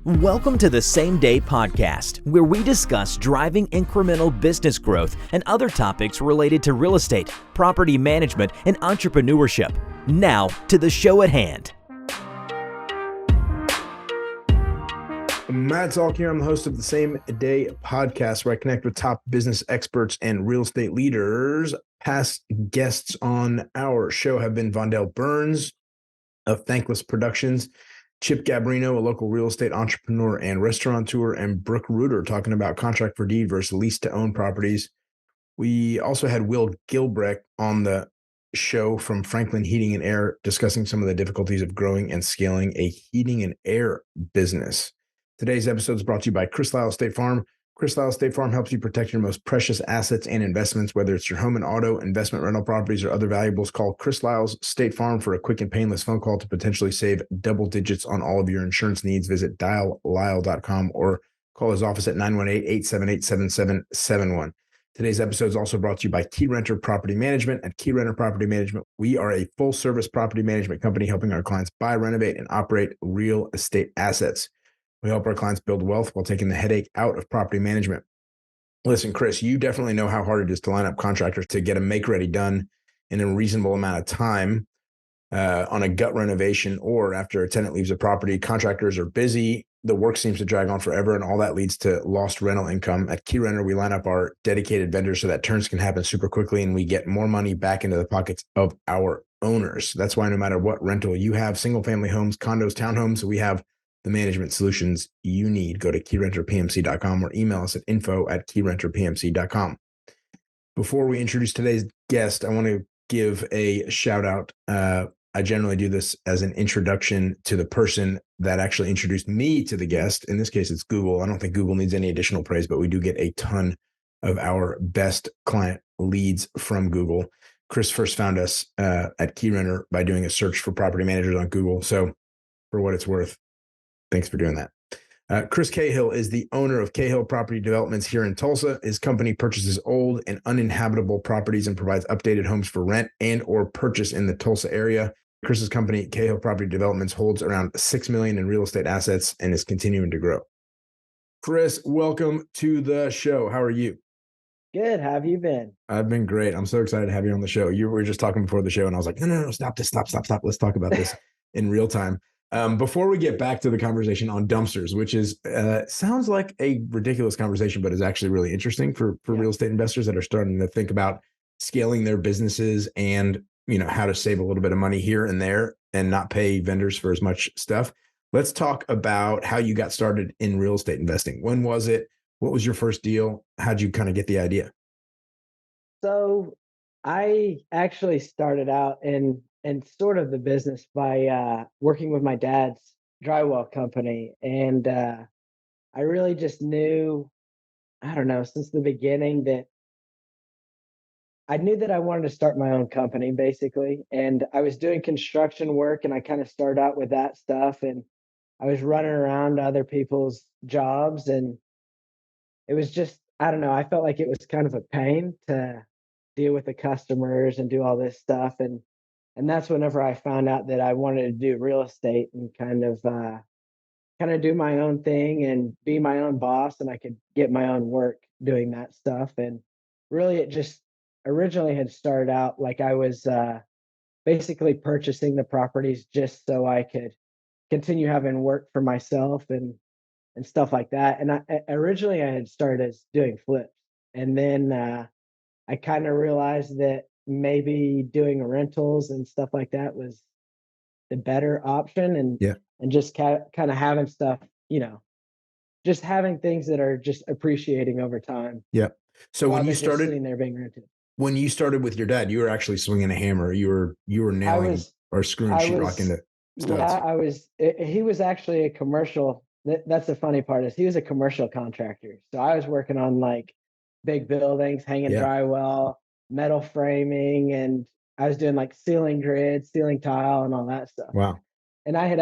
Welcome to the Same Day Podcast, where we discuss driving incremental business growth and other topics related to real estate, property management, and entrepreneurship. Now to the show at hand. Matt Zalk here. I'm the host of the Same Day Podcast, where I connect with top business experts and real estate leaders. Past guests on our show have been Vondell Burns of Thankless Productions, Chip Gabrino, a local real estate entrepreneur and restaurateur, and Brooke Reuter talking about contract for deed versus lease to own properties. We also had Will Gilbrecht on the show from Franklin Heating and Air discussing some of the difficulties of growing and scaling a heating and air business. Today's episode is brought to you by Chris Lyle State Farm. Chris Lyle State Farm helps you protect your most precious assets and investments, whether it's your home and auto, investment rental properties, or other valuables. Call Chris Lyle's State Farm for a quick and painless phone call to potentially save double digits on all of your insurance needs. Visit diallyle.com or call his office at 918-878-7771. Today's episode is also brought to you by Keyrenter Property Management. At Keyrenter Property Management, we are a full-service property management company helping our clients buy, renovate, and operate real estate assets. We help our clients build wealth while taking the headache out of property management. Listen, Chris, you definitely know how hard it is to line up contractors to get a make-ready done in a reasonable amount of time on a gut renovation, or after a tenant leaves a property. Contractors are busy. The work seems to drag on forever, and all that leads to lost rental income. At Keyrenter, we line up our dedicated vendors so that turns can happen super quickly, and we get more money back into the pockets of our owners. That's why no matter what rental you have, single-family homes, condos, townhomes, we have the management solutions you need. Go to keyrenterpmc.com or email us at info@keyrenterpmc.com. Before we introduce today's guest, I want to give a shout out. I generally do this as an introduction to the person that actually introduced me to the guest. In this case, it's Google. I don't think Google needs any additional praise, but we do get a ton of our best client leads from Google. Chris first found us at Keyrenter by doing a search for property managers on Google. So for what it's worth, thanks for doing that. Chris Cahill is the owner of Cahill Property Developments here in Tulsa. His company purchases old and uninhabitable properties and provides updated homes for rent and or purchase in the Tulsa area. Chris's company, Cahill Property Developments, holds around $6 million in real estate assets and is continuing to grow. Chris, welcome to the show. How are you? Good. How have you been? I've been great. I'm so excited to have you on the show. You were just talking before the show, and I was like, no, stop this, stop. Let's talk about this in real time. Before we get back to the conversation on dumpsters, which is sounds like a ridiculous conversation, but is actually really interesting for real estate investors that are starting to think about scaling their businesses and, you know, how to save a little bit of money here and there and not pay vendors for as much stuff. Let's talk about how you got started in real estate investing. When was it? What was your first deal? How'd you kind of get the idea? So I actually started out in sort of the business by working with my dad's drywall company. And I really just knew, I don't know, since the beginning that I knew that I wanted to start my own company, basically. And I was doing construction work, and I kind of started out with that stuff. And I was running around to other people's jobs, and it was just, I don't know, I felt like it was kind of a pain to deal with the customers and do all this stuff. And that's whenever I found out that I wanted to do real estate and kind of do my own thing and be my own boss, and I could get my own work doing that stuff. And really, it just originally had started out like I was basically purchasing the properties just so I could continue having work for myself and stuff like that. And originally I had started as doing flips, and then I kind of realized that maybe doing rentals and stuff like that was the better option, and just kind of having stuff, you know, just having things that are just appreciating over time. Yeah. So when you started sitting there being rented, when you started with your dad, you were actually swinging a hammer. You were nailing or screwing sheetrock into studs. Yeah, he was actually a commercial. That's the funny part, is he was a commercial contractor. So I was working on like big buildings, hanging drywall, metal framing, and I was doing like ceiling grid, ceiling tile, and all that stuff. Wow. And I had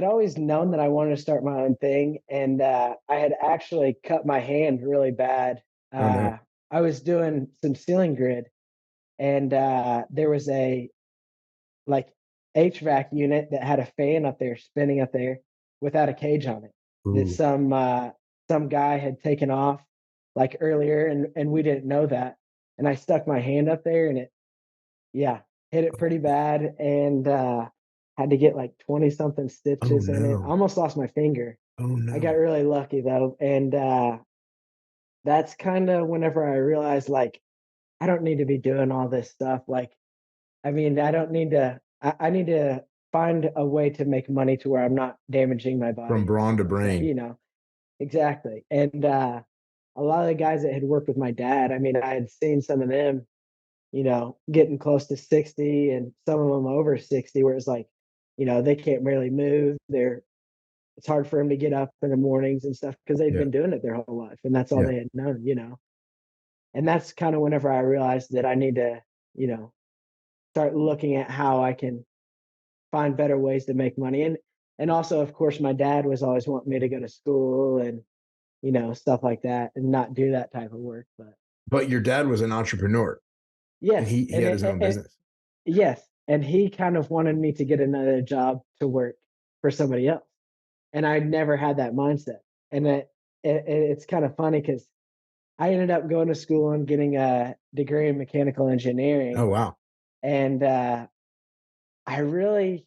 always known that I wanted to start my own thing. And I had actually cut my hand really bad. No. I was doing some ceiling grid, and there was a HVAC unit that had a fan up there spinning up there without a cage on it that Ooh. some guy had taken off like earlier, and we didn't know that. And I stuck my hand up there, and it, yeah, hit it pretty bad, and had to get like 20 something Oh stitches in it. I no. almost lost my finger. Oh I got no. really lucky though, and that's kind of whenever I realized like I don't need to be doing all this stuff. Like, I mean, I don't need to. I need to find a way to make money to where I'm not damaging my From body and brawn stuff to like that. brain. Exactly. And a lot of the guys that had worked with my dad, I mean, I had seen some of them, getting close to 60, and some of them over 60, where it's like, they can't barely move. It's hard for them to get up in the mornings and stuff because they've Yeah. been doing it their whole life, and that's all Yeah. they had known. And that's kind of whenever I realized that I need to, you know, start looking at how I can find better ways to make money. And also, of course, my dad was always wanting me to go to school and, stuff like that, and not do that type of work. But But your dad was an entrepreneur and yes, he had his own business. yes, and he kind of wanted me to get another job to work for somebody else, and I never had that mindset. And it's kind of funny because I ended up going to school and getting a degree in mechanical Oh engineering, wow. and I really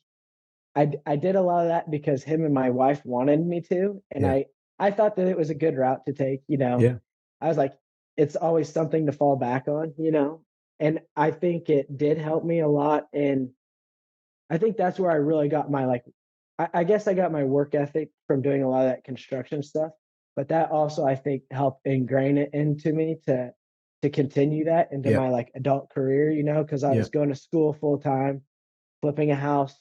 I did a lot of that because him and my wife wanted me to, and Yeah. I thought that it was a good route to take. Yeah. I was like, it's always something to fall back on. And I think it did help me a lot, and I think that's where I really got my, like, I guess I got my work ethic from doing a lot of that construction stuff, but that also, I think, helped ingrain it into me to continue that into Yeah. my, like, adult career, because I Yeah. was going to school full time, flipping a house,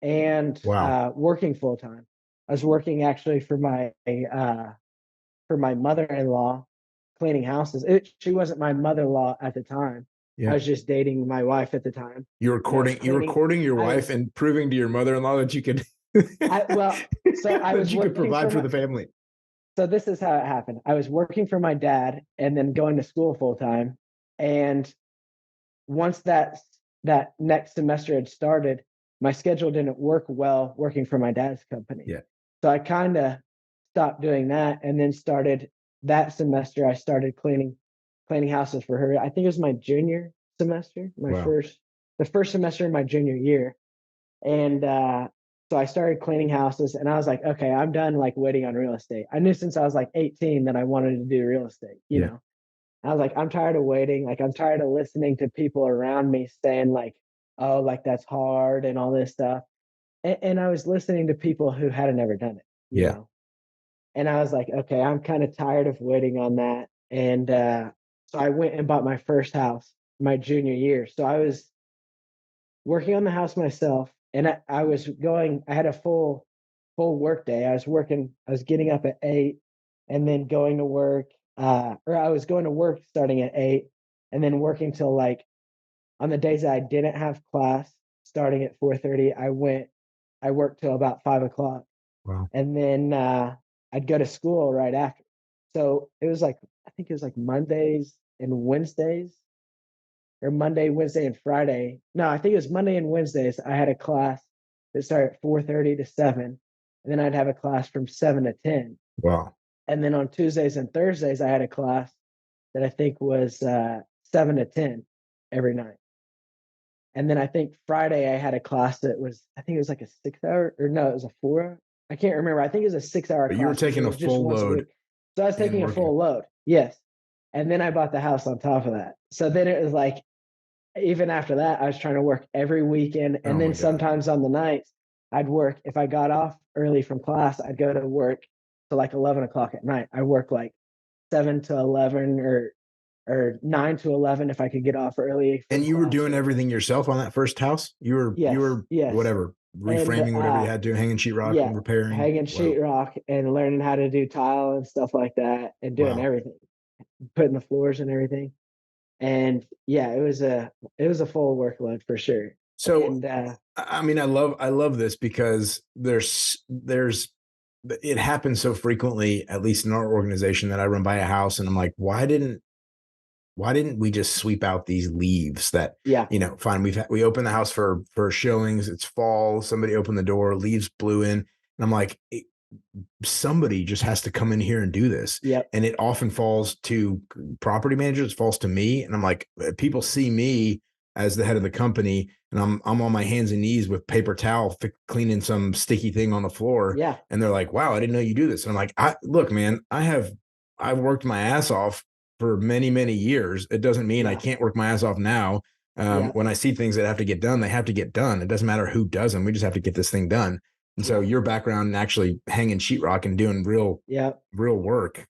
and Wow. working full time. I was working actually for my mother-in-law, cleaning houses. She wasn't my mother-in-law at the time. I Yeah. was just dating my wife at the time, and I was You were cleaning. courting your I wife was and proving to your mother-in-law that you could I well, so I that was you could working for provide for my the family. so this is how it happened. I was working for my dad and then going to school full time, and once that next semester had started, my schedule didn't work well working for my dad's company. Yeah. So I kinda stopped doing that, and then started that semester, I started cleaning houses for her. I think it was my junior semester, Wow. the first semester of my junior year. And so I started cleaning houses, and I was like, okay, I'm done like waiting on real estate. I knew since I was like 18 that I wanted to do real estate, you Yeah. know. I was like, I'm tired of waiting. Like, I'm tired of listening to people around me saying, like, oh, like that's hard and all this stuff. And I was listening to people who hadn't ever done it, you Yeah. know. And I was like, okay, I'm kind of tired of waiting on that. And so I went and bought my first house my junior year. So I was working on the house myself, and I had a full work day. I was getting up at 8 and then going to work, or I was going to work starting at 8 and then working till, like, on the days that I didn't have class starting at 4:30, I worked till about 5 o'clock, Wow. and then I'd go to school right after. So it was like, I think it was like Mondays and Wednesdays, or Monday, Wednesday, and Friday. No, I think it was Monday and Wednesdays. I had a class that started at 4:30 to 7, and then I'd have a class from 7 to 10. Wow. And then on Tuesdays and Thursdays, I had a class that I think was 7 to 10 every night. And then I think Friday I had a class that was, I think it was like a 6 hour, or no, it was a 4. I can't remember. I think it was a 6 hour But you were class because it taking a was just full once a load week. So I was and taking a working. full load. Yes. And then I bought the house on top of that. So then it was like, even after that, I was trying to work every weekend. Oh And then my God. sometimes on the nights, I'd work. If I got off early from class, I'd go to work to like 11 o'clock at night. I work like 7 to 11, or 9 to 11 if I could get off early And from you were class, doing sort of thing. everything yourself on that first house? You Yes, were yes. whatever, And reframing whatever you had to, hanging sheetrock yeah, and repairing. hanging Wow. sheetrock and learning how to do tile and stuff like that, and doing Wow. everything, putting the floors and everything. And yeah, it was a full workload for sure. So And I mean, I love this because there's it happens so frequently, at least in our organization, that I run by a house and I'm like, why didn't we just sweep out these leaves that, Yeah. fine. We opened the house for showings. It's fall. Somebody opened the door, leaves blew in. And I'm like, somebody just has to come in here and do this. Yep. And it often falls to property managers, it falls to me. And I'm like, people see me as the head of the company, and I'm on my hands and knees with paper towel cleaning some sticky thing on the floor. Yeah. And they're like, wow, I didn't know you do this. And I'm like, look, man, I've worked my ass off for many, many years. It doesn't mean I can't work my ass off now. When I see things that have to get done, they have to get done. It doesn't matter who does them. We just have to get this thing done. And so your background in actually hanging sheetrock and doing real work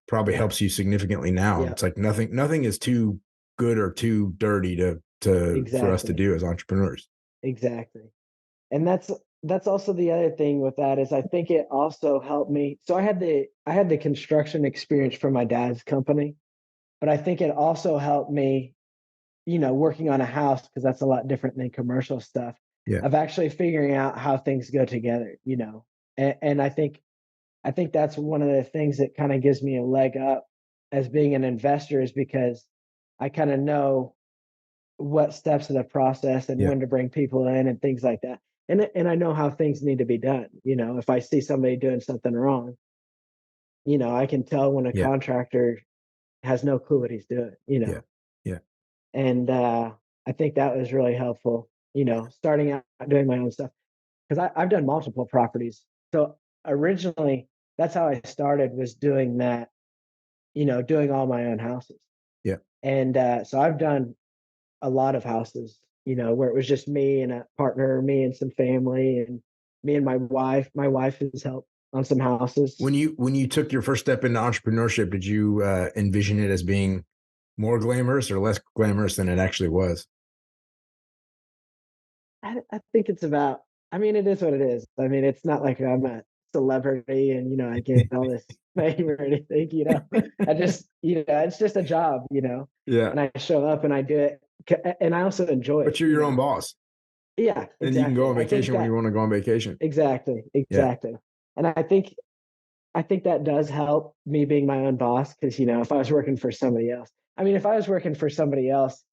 probably helps you significantly now. It's like nothing is too good or too dirty for us to do as entrepreneurs. Exactly. And that's also the other thing with that is I think it also helped me. So I had the construction experience from my dad's company, but I think it also helped me, working on a house, because that's a lot different than commercial stuff, of actually figuring out how things go together, and I think that's one of the things that kind of gives me a leg up as being an investor, is because I kind of know what steps of the process and when to bring people in and things like that. And I know how things need to be done. If I see somebody doing something wrong, I can tell when a contractor has no clue what he's doing, Yeah. And I think that was really helpful, starting out doing my own stuff, because I've done multiple properties. So originally, that's how I started, was doing that, doing all my own houses. Yeah. And so I've done a lot of houses, where it was just me and a partner, me and some family, and me and my wife. My wife has helped on some houses. When you took your first step into entrepreneurship, did you envision it as being more glamorous or less glamorous than it actually was? I think it's about, it is what it is. It's not like I'm a celebrity and, I get all this fame or anything, I just, it's just a job, Yeah. and I show up and I do it. And I also enjoy it. But you're your own boss. Yeah, exactly. And you can go on vacation when you want to go on vacation. Exactly. And I think that does help, me being my own boss, because, if I was working for somebody else, if I was working for somebody else,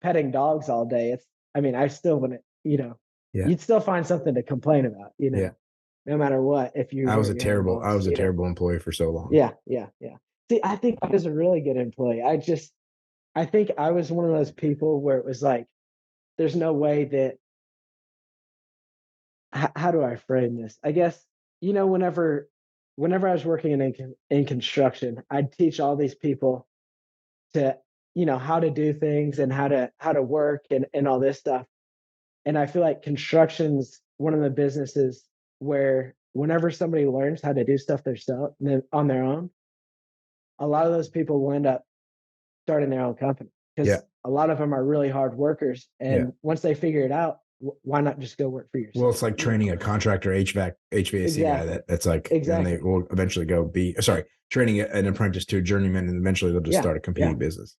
petting dogs all day, I still wouldn't, you'd still find something to complain about, no matter what. If you I was a terrible terrible employee for so long. Yeah. See, I think I was a really good employee. I think I was one of those people where it was like, there's no way that, how do I frame this? I guess, whenever I was working in construction, I'd teach all these people to, how to do things and how to work and all this stuff. And I feel like construction's one of the businesses where whenever somebody learns how to do stuff themselves on their own, a lot of those people will end up starting their own company, because a lot of them are really hard workers. And once they figure it out, why not just go work for yourself? Well, it's like training a contractor HVAC guy. That's like, and they will eventually training an apprentice to a journeyman, and eventually they'll just start a competing business.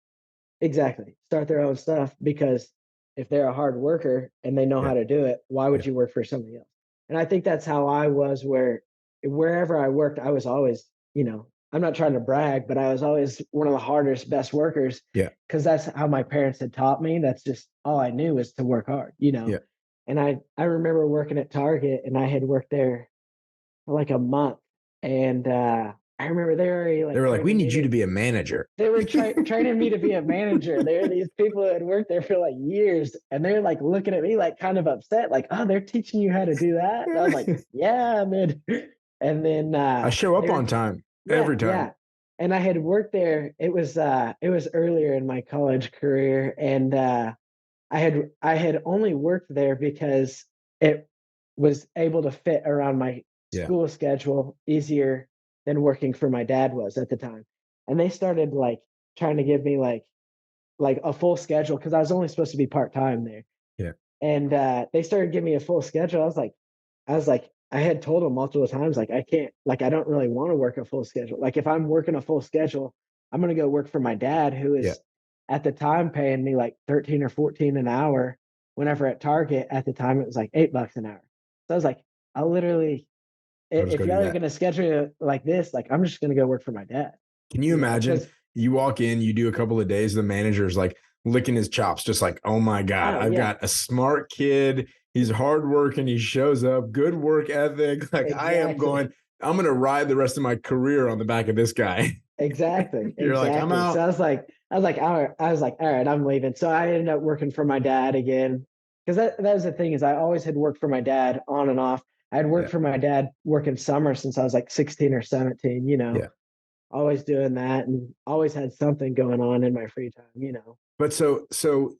Exactly. Start their own stuff, because if they're a hard worker and they know how to do it, why would you work for somebody else? And I think that's how I was, wherever I worked, I was always, I'm not trying to brag, but I was always one of the hardest, best workers. Yeah. Because that's how my parents had taught me. That's just all I knew, was to work hard, Yeah. And I remember working at Target, and I had worked there for like a month. And I remember they were like, we need you to be a manager. They were training me to be a manager. There were these people that had worked there for like years, and they're like looking at me like kind of upset, like, oh, they're teaching you how to do that. And I was like, yeah, man. And then I show up on time every time. Yeah. And I had worked there. It was earlier in my college career, and I had only worked there because it was able to fit around my school schedule easier than working for my dad was at the time. And they started like trying to give me like a full schedule, because I was only supposed to be part-time there. Yeah. And they started giving me a full schedule. I was like, I had told them multiple times, like, I can't, like, I don't really want to work a full schedule. Like, if I'm working a full schedule, I'm going to go work for my dad, who is at the time paying me like 13 or 14 an hour. Whenever at Target at the time, it was like $8 an hour. So I was like, I literally, if y'all are going to schedule it like this, like, I'm just going to go work for my dad. Can you imagine You walk in, you do a couple of days, the manager's like licking his chops, just like, oh my God, Oh I've yeah, got a smart kid. He's hardworking. He shows up, good work ethic. Like exactly. I'm going to ride the rest of my career on the back of this guy. Exactly, You're like, I'm exactly. So out. I was like, all right, I'm leaving. So I ended up working for my dad again, because that was the thing is I always had worked for my dad on and off. I had worked Yeah. for my dad working summer since I was like 16 or 17. Yeah. Always doing that, and always had something going on in my free time. But so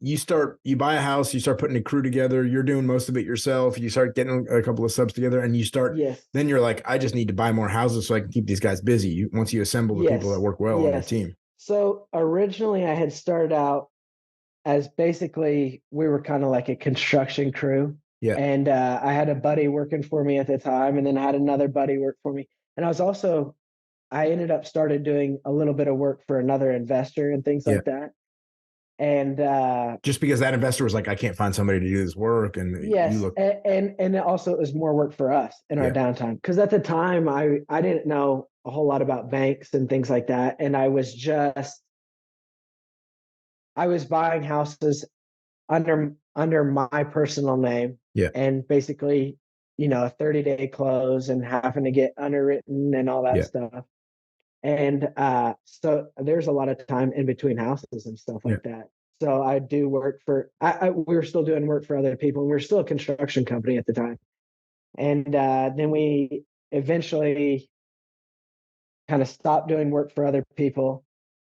you buy a house, you start putting a crew together, you're doing most of it yourself, you start getting a couple of subs together, and Yes, then you're like, I just need to buy more houses so I can keep these guys busy. Once you assemble the people that yes, work well on your yes. team. So originally I had started out as basically we were kind of like a construction crew. Yeah. And I had a buddy working for me at the time, and then I had another buddy work for me. And I ended up started doing a little bit of work for another investor and things Yeah. like that. And Just because that investor was like, I can't find somebody to do this work. And you yes, look, and also it was more work for us in our yeah. downtime, because at the time I didn't know a whole lot about banks and things like that, and I was buying houses under my personal name, Yeah. and basically, a 30-day close and having to get underwritten and all that Yeah. stuff. And so there's a lot of time in between houses and stuff Yeah. like that. So I do work for we were still doing work for other people, and we were still a construction company at the time. And then we eventually kind of stopped doing work for other people.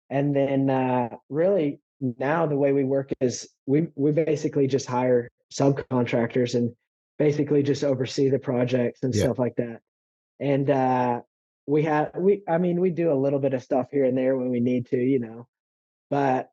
And then really now the way we work is we basically just hire subcontractors and basically just oversee the projects and Yeah. stuff like that. And I mean, we do a little bit of stuff here and there when we need to, but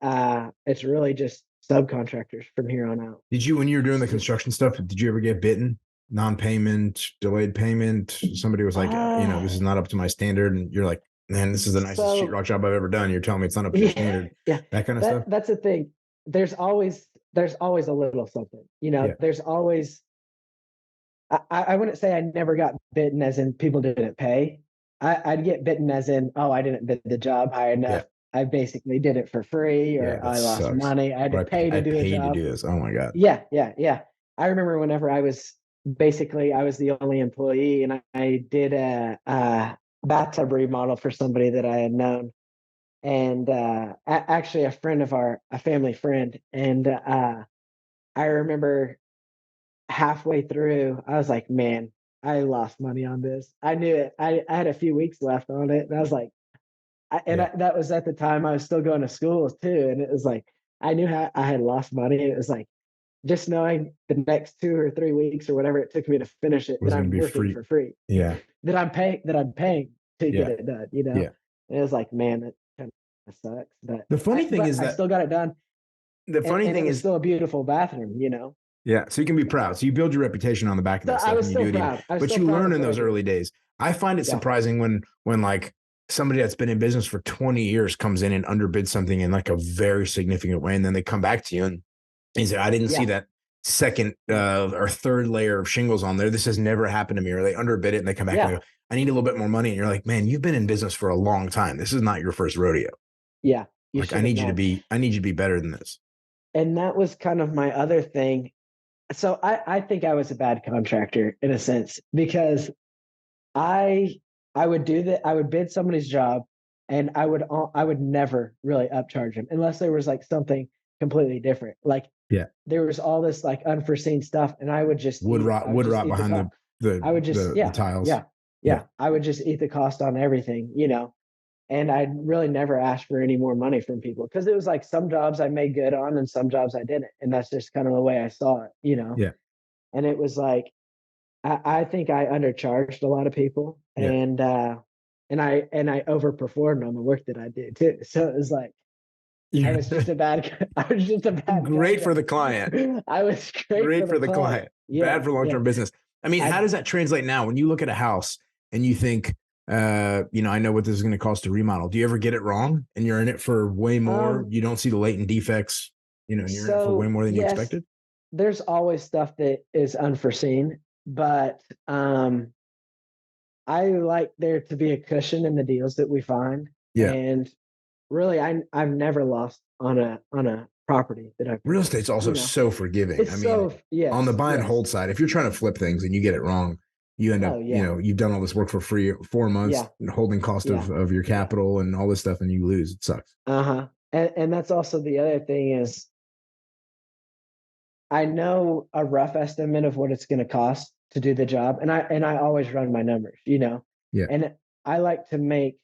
it's really just subcontractors from here on out. When you were doing the construction stuff, did you ever get bitten? Non-payment, delayed payment. Somebody was like, Uh, this is not up to my standard. And you're like, man, this is the nicest so sheetrock job I've ever done. You're telling me it's not up to your yeah, standard. yeah, That kind of stuff. that's the thing. There's always a little something, Yeah. there's always, I wouldn't say I never got bitten as in people didn't pay. I'd get bitten as in, oh, I didn't bid the job high Yeah. enough. I basically did it for free, Yeah. or That I lost sucks. money. I had to Or pay to I do a paid to job. do this. Oh my God. Yeah, yeah, yeah. I remember whenever I was the only employee, and I did a bathtub remodel for somebody that I had known, and actually a family friend. And I remember halfway through, I was like, man, I lost money on this. I knew it. I had a few weeks left on it, and I was like, Yeah. that was at the time I was still going to school too, and it was like I knew how I had lost money. And it was like just knowing the next 2 or 3 weeks or whatever it took me to finish it, It was that going to I'm be working free. for free, Yeah. that I'm paying to get Yeah. it done. Yeah. And it was like, man, that kind of sucks, but The funny thing is I that still got it done, the funny and it thing was is, still a beautiful bathroom. yeah. So you can be proud. So you build your reputation on the back of So that I stuff was and you still do it even, proud. I was but still you proud learn of in what I those did. early days. I find it Yeah, surprising when like somebody that's been in business for 20 years comes in and underbids something in like a very significant way. And then they come back to you and he said, I didn't see yeah, that second or third layer of shingles on there. This has never happened to me. Or they underbid it and they come back and yeah, they go, I need a little bit more money. And you're like, man, you've been in business for a long time. This is not your first rodeo. yeah. You Like, should have known. I need you to be better than this. And that was kind of my other thing. So I think I was a bad contractor in a sense, because I I would do that. I would bid somebody's job, and I would never really upcharge them unless there was like something completely different. Like Yeah. there was all this like unforeseen stuff, and I would just I would Wood just rot eat the behind cost. the, I would just the tiles. yeah, Yeah. yeah. I would just eat the cost on everything. And I'd really never ask for any more money from people, because it was like some jobs I made good on and some jobs I didn't, and that's just kind of the way I saw it. Yeah. And it was like I think I undercharged a lot of people, Yeah. and I overperformed on the work that I did too. So it was like I Yeah. was just a bad I was just a bad Great for the contractor. client. I was great for Great the for the client. client. Yeah, Bad for yeah. long-term business. I mean, how I does that translate now when you look at a house and you think, I know what this is going to cost to remodel. Do you ever get it wrong and you're in it for way more? um You don't see the latent defects, and you're in it for way so more than you yes, expected? there's always stuff that is unforeseen, but I like there to be a cushion in the deals that we find. Yeah. And really, I've never lost on a property that I've Real purchased, estate's also so forgiving. It's I mean, so on the yes, buy and yes. hold side, if you're trying to flip things and you get it wrong, you end up, Oh, yeah, you've done all this work for free, 4 months, yeah, holding cost yeah, of your yeah. capital and all this stuff, and you lose. It sucks. Uh-huh. And that's also the other thing is I know a rough estimate of what it's gonna cost to do the job, and I always run my numbers, Yeah. and I like to make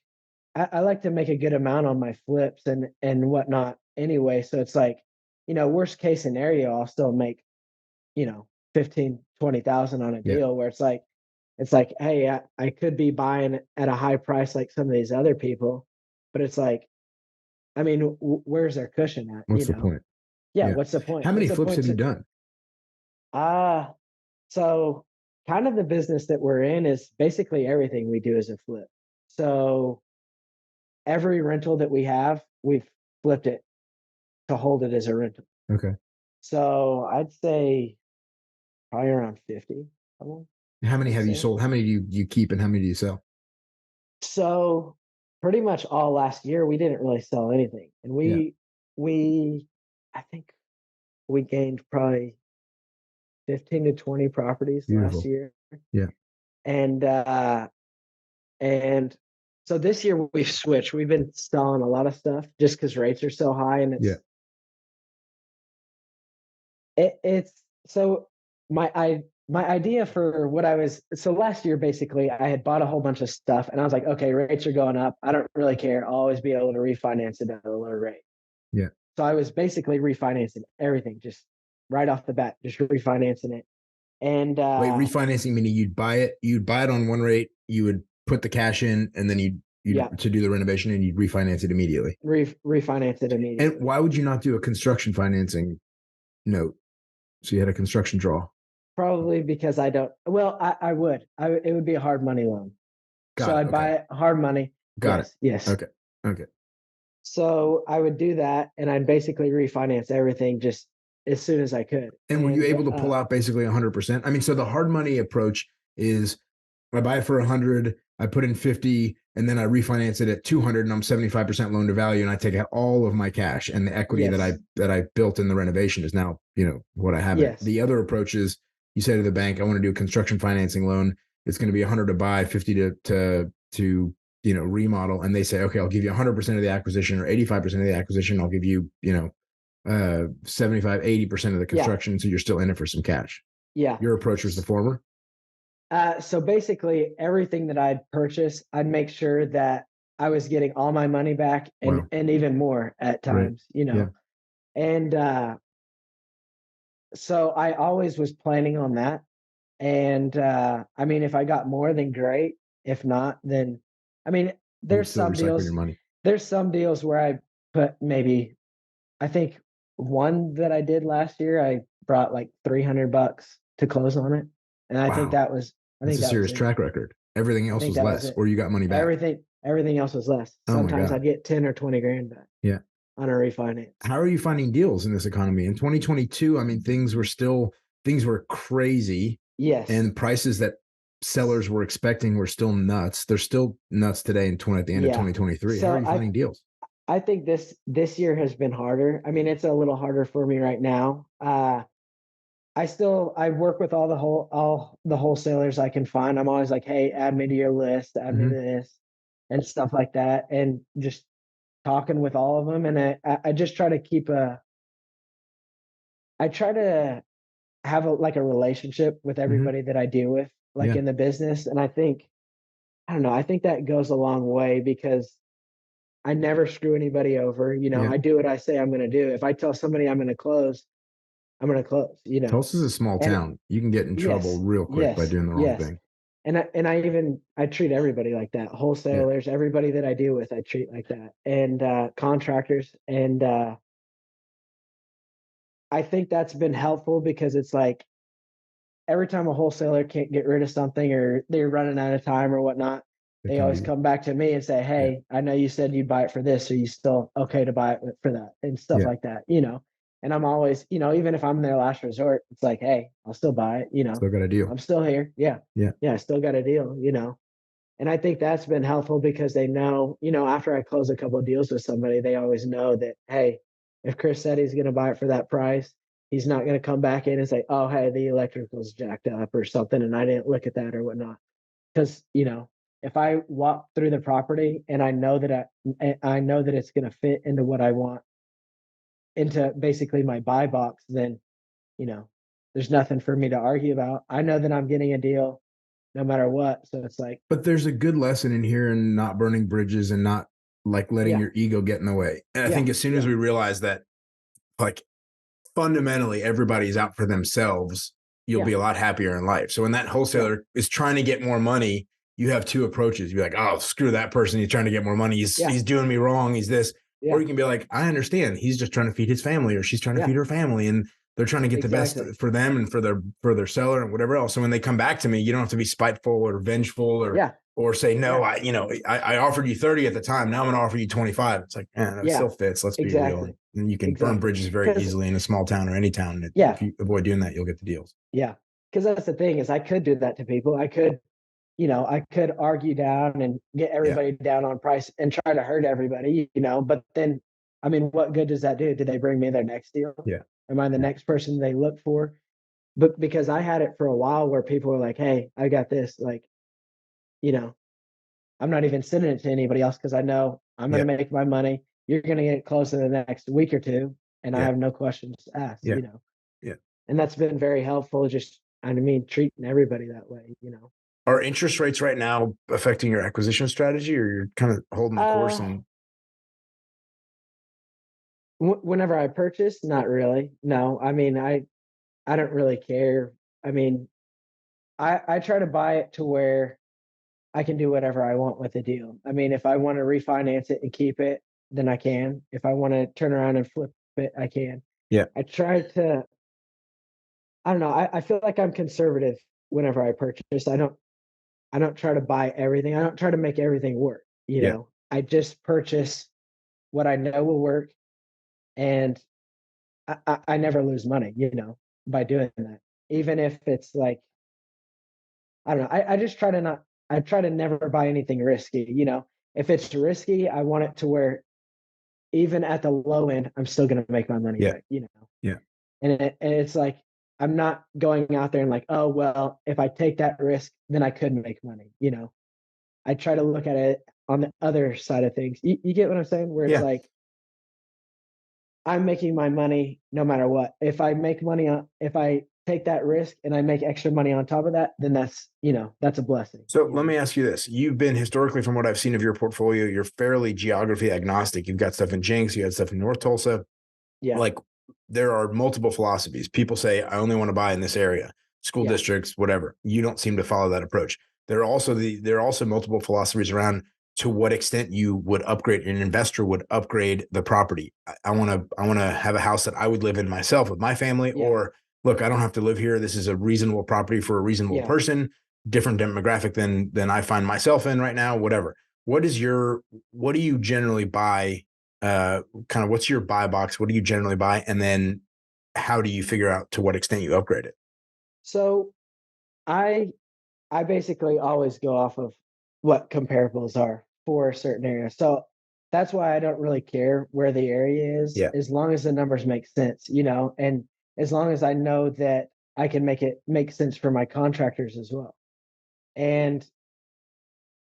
I like to make a good amount on my flips and whatnot anyway, so it's like, worst case scenario, I'll still make, 15, 20,000 on a Yeah. deal where it's like, hey, I could be buying at a high price like some of these other people, but it's like, I mean, where's their cushion at, What's the point? Yeah, Yeah. what's the point? How many What's the flips point have you to done? ah, so kind of the business that we're in is basically everything we do is a flip. So every rental that we have, we've flipped it to hold it as a rental. Okay. So I'd say probably around 50 of 'em, How many I'd have you say. sold? How many do you keep and how many do you sell? So pretty much all last year, we didn't really sell anything. And Yeah. we I think we gained probably 15 to 20 properties last Beautiful. year. Yeah. And and so this year we've switched. We've been selling a lot of stuff just because rates are so high and Yeah. it's so my idea for what I was so last year basically I had bought a whole bunch of stuff and I was like, okay, rates are going up. I don't really care. I'll always be able to refinance it at a lower rate. Yeah. So I was basically refinancing everything just right off the bat, just refinancing it. And Wait, refinancing meaning you'd buy it on one rate, you would put the cash in, and then yeah, you'd to do the renovation and you'd refinance it immediately. refinance it And immediately. why would you not do a construction financing note? So you had a construction draw. Probably because I don't. Well, I would. It would be a hard money loan. So Got it. I'd Okay. buy it hard money. Got it. Yes, yes. Okay. Okay. So I would do that, and I'd basically refinance everything just as soon as I could. And were you And able to pull out basically 100%? I mean, so the hard money approach is I buy it for 100, I put in 50, and then I refinance it at 200, and I'm 75% loan to value, and I take out all of my cash, and the equity yes, that I built in the renovation is now what I have in it. yes, The other approach is you say to the bank, I want to do a construction financing loan. It's going to be 100 to buy, 50 to remodel, and they say, okay, I'll give you 100% of the acquisition or 85% of the acquisition. I'll give you 75, 80% of the yeah, construction, so you're still in it for some cash. yeah. Your approach was the former. So basically, everything that I'd purchase, I'd make sure that I was getting all my money back Wow. and even more at Great. times, Yeah. And so I always was planning on that. And I mean, if I got more, then great. If not, then I mean, You would still recycle your money. There's some deals where I put maybe I think one that I did last year, I brought like $300 to close on it. And Wow. I That's think a that was serious it. track record. Everything I else think was that was less, it. or you got money back. Everything else was less. Oh my Sometimes God. I'd get 10 or 20 grand back Yeah. on a refinance. How are you finding deals in this economy? In 2022, I mean, things were crazy, Yes. and prices that sellers were expecting were still nuts. They're still nuts today at the end of Yeah. 2023. How are So you finding deals? I think this year has been harder. I mean, it's a little harder for me right now. I work with all the wholesalers I can find. I'm always like, hey, add me to your list, add me to Mm-hmm. this, and stuff like that, and just talking with all of them. And I just try to I try to have like a relationship with Mm-hmm. everybody that I deal with, like Yeah. in the business. And I don't know, I think that goes a long way because I never screw anybody over. Yeah. I do what I say I'm going to do. If I tell somebody I'm going to close, I'm going to close. Tulsa's a small And town. You can get in trouble yes, real quick by yes, doing the wrong yes. thing. And I treat everybody like that. Yeah. Wholesalers, everybody that I deal with, I treat like that. And contractors. And I think that's been helpful because it's like every time a wholesaler can't get rid of something or they're running out of time or whatnot, They they come to always you. come back to me and say, Yeah. hey, I know you said you'd buy it for this. Are you still okay to buy it for that? And stuff Yeah. like that. And I'm always, even if I'm their last resort, it's like, hey, I'll still buy it. Still got a deal. I'm still here. Yeah. Yeah. Yeah. I still got a deal. And I think that's been helpful because they know, after I close a couple of deals with somebody, they always know that, hey, if Chris said he's going to buy it for that price, he's not going to come back in and say, oh, hey, the electrical's jacked up or something, and I didn't look at that or whatnot. Because, if I walk through the property and I know that I know that it's going to fit into what I want, into basically my buy box, then, you know, there's nothing for me to argue about. I know that I'm getting a deal no matter what. So it's like, But there's a good lesson in here in not burning bridges and not like letting yeah, your ego get in the way. And I yeah, think as soon as yeah, we realize that, like, fundamentally everybody's out for themselves, you'll yeah, be a lot happier in life. So when that yeah, wholesaler is trying to get more money, you have two approaches. You're like, oh, screw that person. He's trying to get more money. yeah, He's doing me wrong. He's this. Or yeah, you can be like, I understand. He's just trying to feed his family, or she's trying to yeah, feed her family, and they're trying to get the best exactly. for them and for their seller and whatever else. So when they come back to me, you don't have to be spiteful or vengeful Yeah, or say, no, yeah, I offered you 30 at the time. Now I'm going to offer you 25. It's like, man, it yeah, still fits. Let's be real. exactly, And you can burn exactly. bridges very Because, easily in a small town or any town. If yeah, you avoid doing that, you'll get the deals. yeah, because that's the thing is I could do that to people. I could argue down and get Yeah. everybody down on price and try to hurt everybody, but then, I mean, what good does that do? Do they bring me their next deal? Yeah. Am I the next person they look for? But because I had it for a while where people were like, hey, I got this, like, you know, I'm not even sending it to anybody else because I know I'm going Yeah. to make my money. You're going to get it close in the next week or two, and I Yeah. have no questions asked, Yeah. Yeah. and that's been very helpful. Just, I mean, treating everybody that way. Are interest rates right now affecting your acquisition strategy, or you're kind of holding the course Uh, and whenever I purchase, not really. No, I mean, I don't really care. I mean, I try to buy it to where I can do whatever I want with the deal. I mean, if I want to refinance it and keep it, then I can. If I want to turn around and flip it, I can. yeah, I try to, I don't know. I feel like I'm conservative whenever I purchase. I don't try to buy everything. I don't try to make everything work. yeah. I just purchase what I know will work, and I never lose money, by doing that. Even if it's like, I don't know. I just try to not. I try to never buy anything risky. If it's risky, I want it to where even at the low end, I'm still going to make my money Yeah. back. Yeah. And it's like I'm not going out there and like, oh well, if I take that risk, then I could make money. I try to look at it on the other side of things. You get what I'm saying? Where it's Yeah. like I'm making my money no matter what. If I take that risk and I make extra money on top of that, then that's a blessing. So let me ask you this. You've been historically, from what I've seen of your portfolio, you're fairly geography agnostic. You've got stuff in Jenks, you got stuff in North Tulsa. Yeah, Like, there are multiple philosophies. People say, I only want to buy in this area, school yeah, districts, whatever. You don't seem to follow that approach. There are also multiple philosophies around to what extent you would upgrade, an investor would upgrade the property. I want to have a house that I would live in myself with my family, yeah, or look, I don't have to live here. This is a reasonable property for a reasonable yeah. person, different demographic than I find myself in right now, whatever. What do you generally buy? Kind of, what's your buy box? What do you generally buy? And then how do you figure out to what extent you upgrade it? So I I basically always go off of what comparables are for a certain area. So that's why I don't really care where the area is, Yeah. as long as the numbers make sense, and as long as I know that I can make it make sense for my contractors as well. And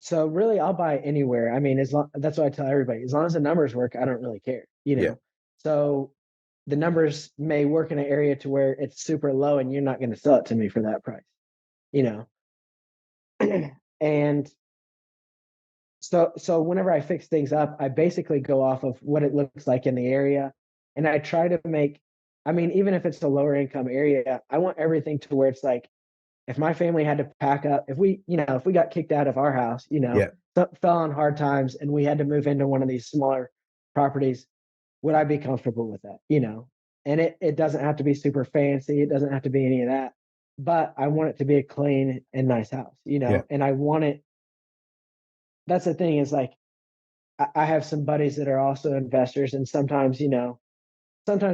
so really I'll buy anywhere. I mean, that's what I tell everybody. As long as the numbers work, I don't really care. Yeah. So the numbers may work in an area to where it's super low and you're not going to sell it to me for that price, you know. And so whenever I fix things up, I basically go off of what it looks like in the area, and I try to make. I mean, even if it's a lower income area, I want everything to where it's like, if my family had to pack up, if we got kicked out of our house, Yeah. fell on hard times, and we had to move into one of these smaller properties, would I be comfortable with that? And it doesn't have to be super fancy. It doesn't have to be any of that, but I want it to be a clean and nice house, Yeah. and I want it. That's the thing is like I have some buddies that are also investors, and sometimes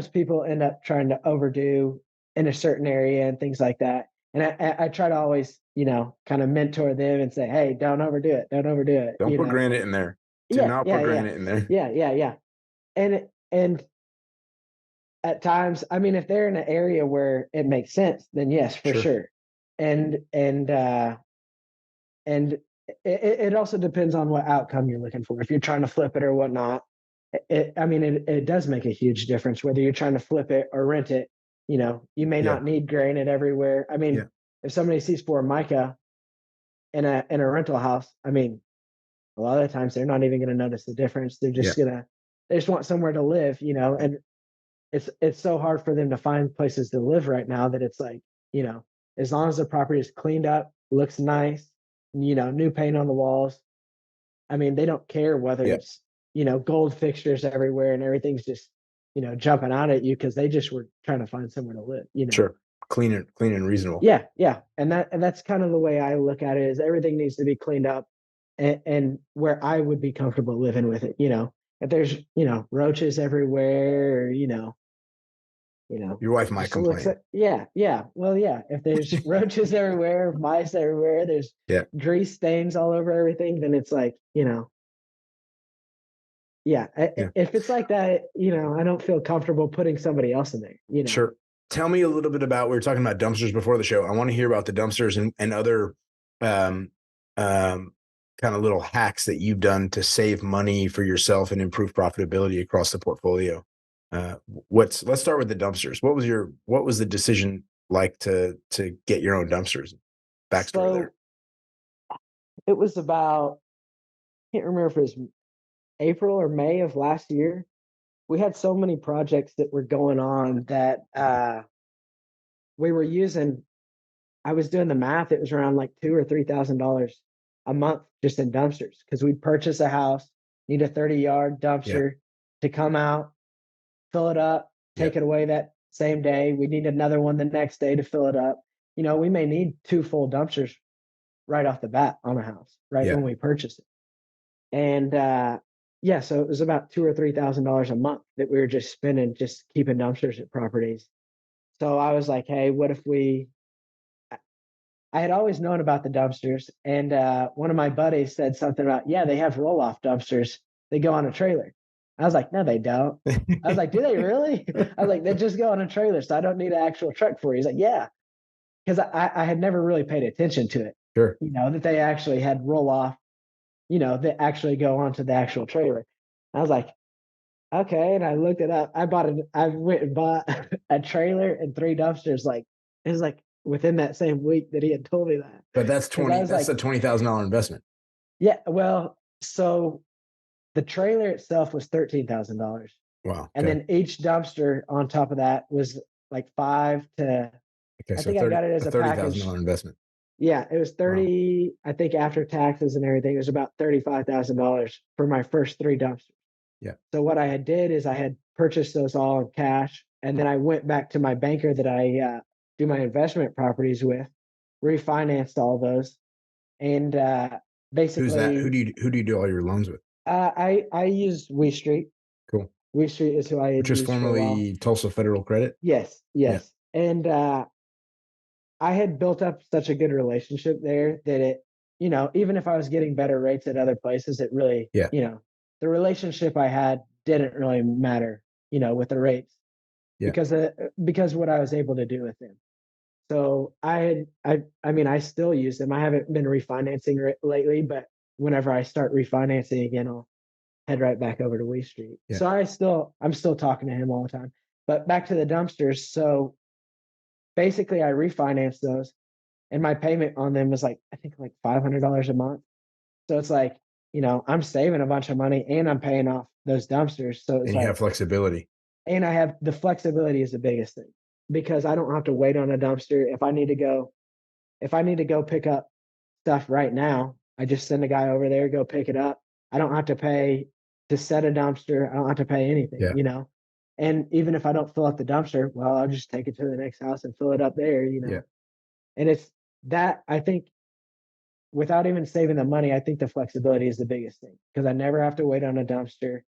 people end up trying to overdo in a certain area and things like that. And I try to always, kind of mentor them and say, hey, don't overdo it. Don't overdo it. Don't put granite in there. Do Yeah, not yeah, put yeah. granite in there. Yeah, yeah, yeah. And at times, I mean, if they're in an area where it makes sense, then yes, for Sure. sure. And it also depends on what outcome you're looking for. If you're trying to flip it or whatnot, it does make a huge difference whether you're trying to flip it or rent it. You may Yeah. not need granite everywhere. I mean, Yeah. if somebody sees Formica in a rental house, I mean, a lot of the times they're not even going to notice the difference. They're Yeah. just they just want somewhere to live, and it's so hard for them to find places to live right now that it's like, as long as the property is cleaned up, looks nice, new paint on the walls. I mean, they don't care whether Yeah. it's, gold fixtures everywhere and everything's just, jumping out at you because they just were trying to find somewhere to live. Sure. Clean and reasonable. Yeah, yeah. And that's kind of the way I look at it is everything needs to be cleaned up and where I would be comfortable living with it. If there's, roaches everywhere, or, Your wife might just looks complain. like, yeah, yeah. Well, yeah. If there's roaches everywhere, mice everywhere, there's Yeah. grease stains all over everything, then it's like, yeah. Yeah. If it's like that, I don't feel comfortable putting somebody else in there. Sure. Tell me a little bit about, we were talking about dumpsters before the show. I want to hear about the dumpsters and other um, kind of little hacks that you've done to save money for yourself and improve profitability across the portfolio. Let's start with the dumpsters. What was the decision like to get your own dumpsters? Backstory So there. it was about, I can't remember if it was April or May of last year. We had so many projects that were going on that we were using. I was doing the math. It was around like $2,000 or $3,000 a month just in dumpsters because we'd purchase a house, need a 30-yard Yeah. dumpster to come out, fill it up, Yeah. take it away that same day. We need another one the next day to fill it up. We may need 2 full dumpsters right off the bat on a house, right Yeah. when we purchase it. And yeah, so it was about $2,000 or $3,000 a month that we were just spending just keeping dumpsters at properties. So I was like, hey, what if I had always known about the dumpsters, and one of my buddies said something about, yeah, they have roll-off dumpsters. They go on a trailer. I was like, no, they don't. I was like, do they really? I was like, they just go on a trailer, so I don't need an actual truck for you. He's like, yeah, because I had never really paid attention to it. Sure. That they actually had roll-off, that actually go onto the actual trailer. I was like, okay, and I looked it up. I went and bought a trailer and 3 dumpsters. Like it was like within that same week that he had told me that. But that's That's a $20,000 investment. Yeah, well, so the trailer itself was $13,000, Wow. and then each dumpster on top of that was like 5 to. Okay, I so think I got it as a package. $30,000 investment. Yeah, it was 30. Wow. I think after taxes and everything, it was about $35,000 for my first 3 dumpsters. Yeah. So what I had did is I had purchased those all in cash, and then I went back to my banker that I do my investment properties with, refinanced all those, and basically. Who's that? Who do you do all your loans with? I use We Street. Cool. We Street is who I had Which is used for a while. formerly Tulsa Federal Credit. Yes, yes, and I had built up such a good relationship there that it, even if I was getting better rates at other places, it really, the relationship I had didn't really matter, with the rates, because what I was able to do with them. So I mean, I still use them. I haven't been refinancing lately, but whenever I start refinancing again, I'll head right back over to We Street. Yeah. So I'm still talking to him all the time. But back to the dumpsters. So basically I refinanced those and my payment on them was I think like $500 a month. So it's like, I'm saving a bunch of money and I'm paying off those dumpsters. So it's and you have flexibility. And I have the flexibility is the biggest thing because I don't have to wait on a dumpster. If I need to go pick up stuff right now, I just send a guy over there, go pick it up. I don't have to pay to set a dumpster. I don't have to pay anything, And even if I don't fill up the dumpster, well, I'll just take it to the next house and fill it up there. Yeah. And it's that, I think, without even saving the money, I think the flexibility is the biggest thing because I never have to wait on a dumpster.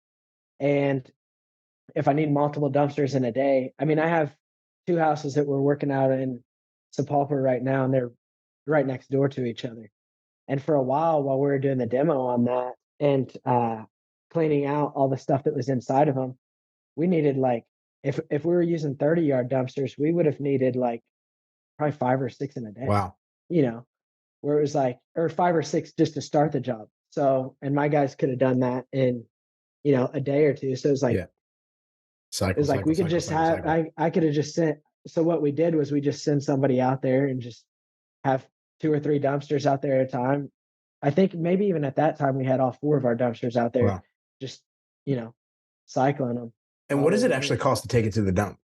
And if I need multiple dumpsters in a day, I mean, I have 2 houses that we're working out in Sepulpa right now, and they're right next door to each other. And for a while we were doing the demo on that and cleaning out all the stuff that was inside of them, we needed like, if we were using 30-yard dumpsters, we would have needed like probably 5 or 6 in a day, Wow. you know, where it was like, or 5 or 6 just to start the job. So, and my guys could have done that in, a day or two. So it was like, Yeah. Cycle, we could cycle, just cycle, have, cycle. I could have just sent, so what we did was we just send somebody out there and just have 2 or 3 dumpsters out there at a time. I think maybe even at that time we had all 4 of our dumpsters out there, Wow. just, cycling them. And what does it actually cost to take it to the dump?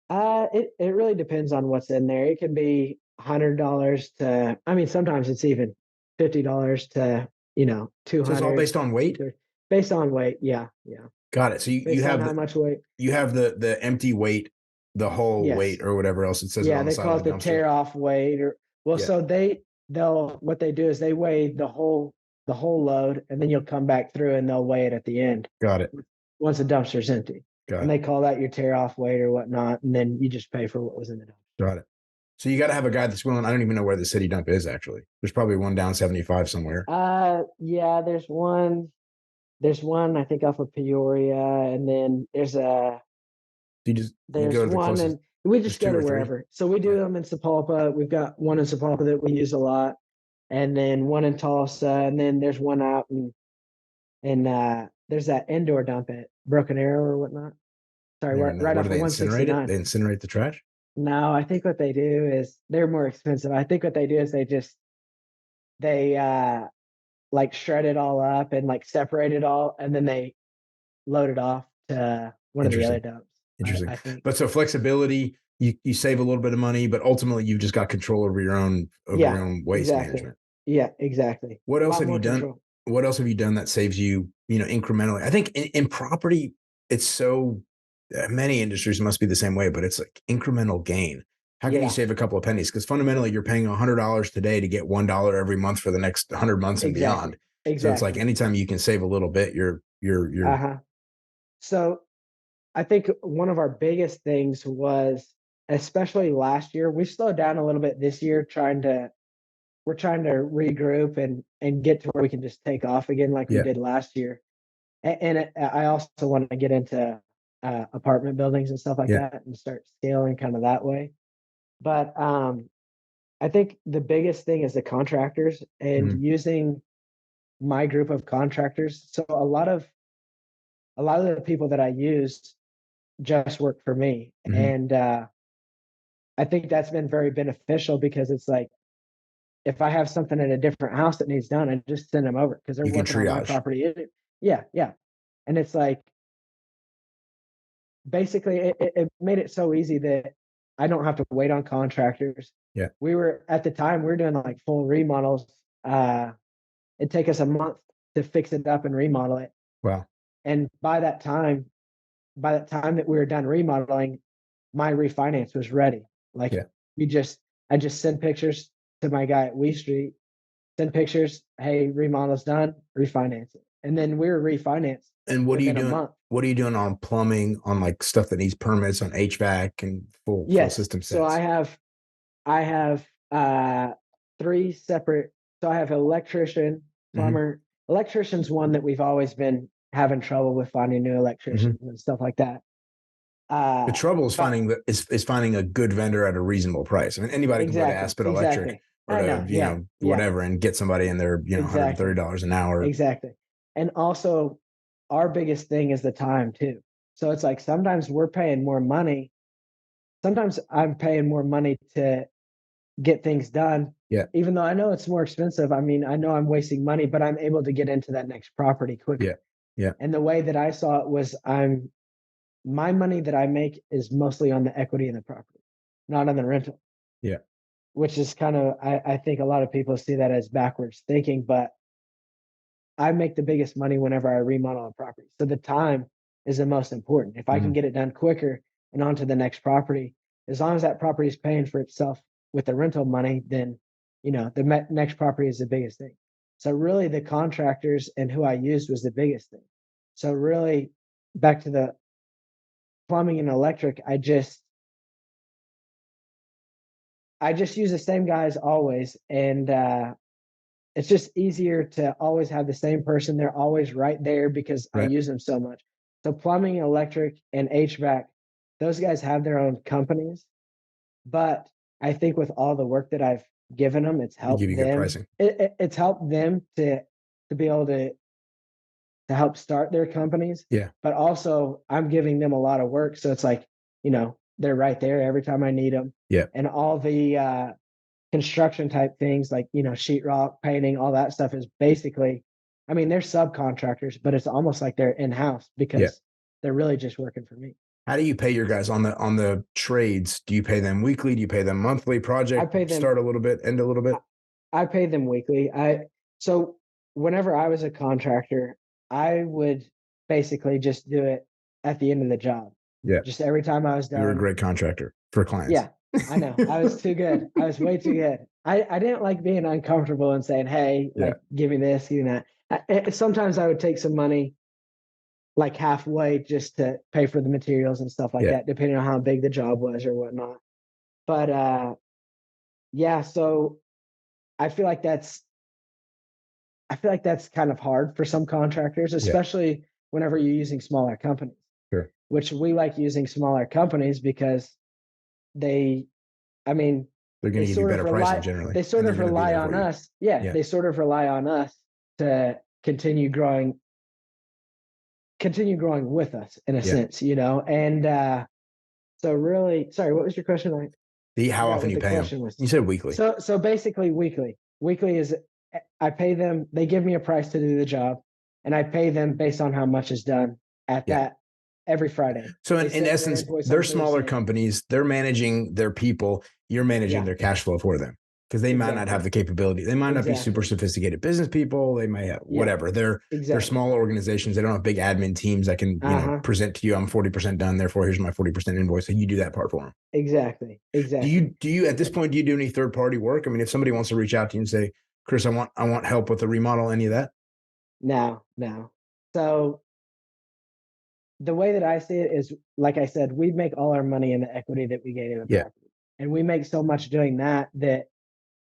It really depends on what's in there. It can be $100 to, I mean, sometimes it's even $50 to, So it's all 200 based on weight? based on weight. Yeah. Yeah. Got it. So you Based on have how much weight. you have the empty weight, the whole Yes. weight or whatever else it says Yeah. on the They side call of it the the dumpster. tear off weight well, Yeah. so what they do is they weigh the whole load, and then you'll come back through and they'll weigh it at the end Got it. once the dumpster's empty. Got And it. they call that your tear off weight or whatnot. And then you just pay for what was in the dumpster. Got it. So you got to have a guy that's willing. I don't even know where the city dump is actually. There's probably one down 75 somewhere. Yeah, there's one I think off of Peoria, and then You there's go to the one, closest. and we just There's go 2 to or 3. wherever. So we do them in Sepulpa. We've got one in Sepulpa that we use a lot, and then one in Tulsa, and then there's one out in there's that indoor dump at Broken Arrow or whatnot. Sorry, right What off do of they incinerate it? 169. They incinerate the trash? No, I think what they do is they're more expensive. I think what they do is they like shred it all up and like separate it all, and then they load it off to one of the other dumps. Interesting. I think. But so flexibility, you save a little bit of money, but ultimately you've just got control over your own waste management. Yeah, exactly. What else have you done? Control. What else have you done that saves you, incrementally? I think in property, it's so many industries must be the same way, but it's like incremental gain. How can you save a couple of pennies? Because fundamentally, you're paying $100 today to get $1 every month for the next 100 months and beyond. Exactly. So it's like anytime you can save a little bit, you're. So I think one of our biggest things was, especially last year, we slowed down a little bit this year, we're trying to regroup and get to where we can just take off again like we did last year. And I also want to get into apartment buildings and stuff like that and start scaling kind of that way. But I think the biggest thing is the contractors and using my group of contractors. So a lot of the people that I use just work for me. And I think that's been very beneficial because it's like, if I have something in a different house that needs done, I just send them over because they're working on my property. Yeah. And it's like, basically it made it so easy that I don't have to wait on contractors. Yeah. At the time, we were doing like full remodels. It'd take us a month to fix it up and remodel it. Wow. And by that time that we were done remodeling, my refinance was ready. Like I just send pictures to my guy at Wee Street, send pictures, hey, remodel's done, refinance it. And then we were refinanced. And what are you doing? What are you doing on plumbing, on like stuff that needs permits, on HVAC and full system sets? So I have 3 separate. So I have electrician, plumber. Electrician's one that we've always been having trouble with finding new electricians and stuff like that. The trouble is finding a good vendor at a reasonable price. I mean, anybody can go to Aspen Electric or to, whatever and get somebody in there, $130 an hour. Exactly. And also our biggest thing is the time too. So it's like, sometimes we're paying more money. Sometimes I'm paying more money to get things done. Yeah. Even though I know it's more expensive. I mean, I know I'm wasting money, but I'm able to get into that next property quicker. Yeah. Yeah. And the way that I saw it was my money that I make is mostly on the equity in the property, not on the rental. Yeah. Which is kind of, I think a lot of people see that as backwards thinking, but I make the biggest money whenever I remodel a property. So the time is the most important. If I can get it done quicker and onto the next property, as long as that property is paying for itself with the rental money, then, the next property is the biggest thing. So really the contractors and who I used was the biggest thing. So really back to the plumbing and electric, I just use the same guys always, and it's just easier to always have the same person. They're always right there because I Right. use them so much. So plumbing, electric, and HVAC, those guys have their own companies, but I think with all the work that I've given them, it's They give helped you good them. pricing. It's helped them to be able to help start their companies. Yeah. But also, I'm giving them a lot of work, so it's like, they're right there every time I need them. Yeah. And all the construction type things like, sheetrock, painting, all that stuff is basically, I mean, they're subcontractors, but it's almost like they're in-house Yeah. because they're really just working for me. How do you pay your guys on the trades? Do you pay them weekly? Do you pay them monthly? I Project pay them start a little bit, end a little bit? I pay them weekly. So whenever I was a contractor, I would basically just do it at the end of the job. Yeah. Just every time I was You were a done. great contractor for clients. Yeah, I know. I was too good. I was way too good. I didn't like being uncomfortable and saying, "Hey, Yeah. like, give me this, give me that." Sometimes I would take some money, like halfway, just to pay for the materials and stuff like Yeah. that, depending on how big the job was or whatnot. But yeah. So I feel like that's kind of hard for some contractors, Yeah. especially whenever you're using smaller companies. Sure. Which we like using smaller companies because they, I mean, They're going they to give you sort of better pricing rely generally. they sort and of they're gonna be rely there on for you. us. Yeah, Yeah. they sort of rely on us to continue growing with us in a Yeah. sense, And so really, sorry, what was your question? I How forgot often what you the pay them? question was. You said weekly. So basically weekly. Weekly is I pay them, they give me a price to do the job, and I pay them based on how much is done at Yeah. that every Friday. So They in send me their essence, invoice they're on smaller Thursday. companies. They're managing their people. You're managing Yeah. their cash flow for them because they might not have Exactly. the capability. They might not be super Exactly. sophisticated business people. They may have Yeah. whatever. They're Exactly. small organizations. They don't have big admin teams that can present to you. I'm 40% done. Therefore, here's my 40% invoice. And you do that part for them. Exactly. Do you at this point, do you do any third party work? I mean, if somebody wants to reach out to you and say, Chris, I want help with the remodel, any of that? No. So the way that I see it is, like I said, we make all our money in the equity that we gain in the Yeah. property. And we make so much doing that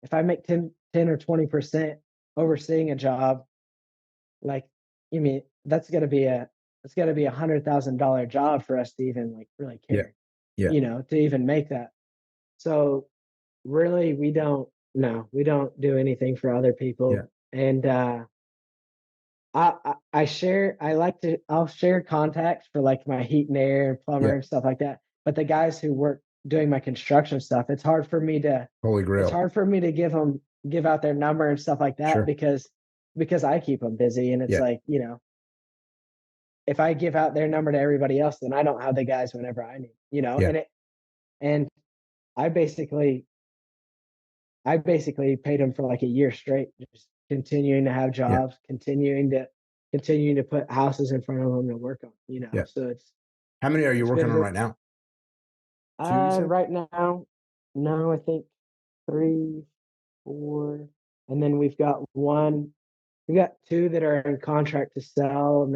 if I make 10 or 20% overseeing a job, like, you mean that's gonna be $100,000 job for us to even like really Yeah. care, Yeah. to even make that. So really we don't do anything for other Yeah. people. And I'll share contacts for like my heat and air and plumber Yeah. and stuff like that. But the guys who work doing my construction stuff, it's hard for me to Holy grail. give out their number and stuff like that Sure. because I keep them busy, and it's Yeah. like, if I give out their number to everybody else, then I don't have the guys whenever I need, Yeah. and I basically paid them for like a year straight, just continuing to have Yeah. jobs, continuing to put houses in front of them to work on, Yeah. So How many are you it's working been on right now? 2, you said? right now, no, I think 3, 4, and then we've got 2 that are in contract to sell,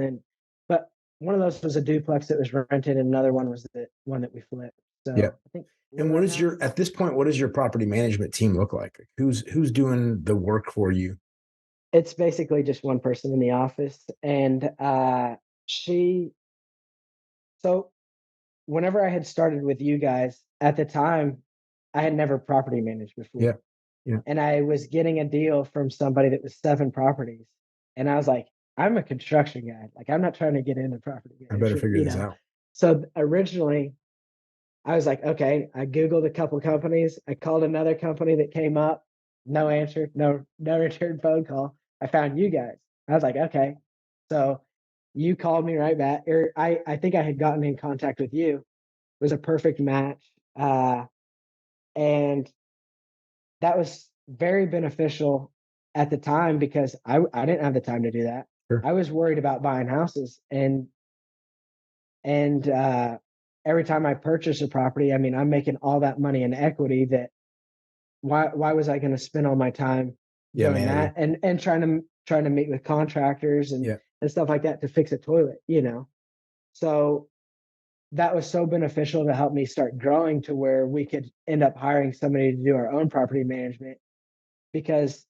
but one of those was a duplex that was rented, and another one was the one that we flipped. So Yeah. I think And we're at this point, what does your property management team look like? Who's doing the work for you? it's basically just one person in the office, and she so whenever I had started with you guys at the time, I had never property managed before. Yeah. Yeah. And I was getting a deal from somebody that was 7 properties. And I was like, I'm a construction guy. Like, I'm not trying to get into property I better management, figure this out. So originally I was like, okay, I Googled a couple companies. I called another company that came up, no answer, no return phone call. I found you guys. I was like, okay. So you called me right back, or I think I had gotten in contact with you. It was a perfect match. And that was very beneficial at the time because I didn't have the time to do that. Sure. I was worried about buying houses, and every time I purchase a property, I mean, I'm making all that money in equity that why was I going to spend all my time doing that and trying to meet with contractors and stuff like that to fix a toilet, So that was so beneficial to help me start growing to where we could end up hiring somebody to do our own property management. Because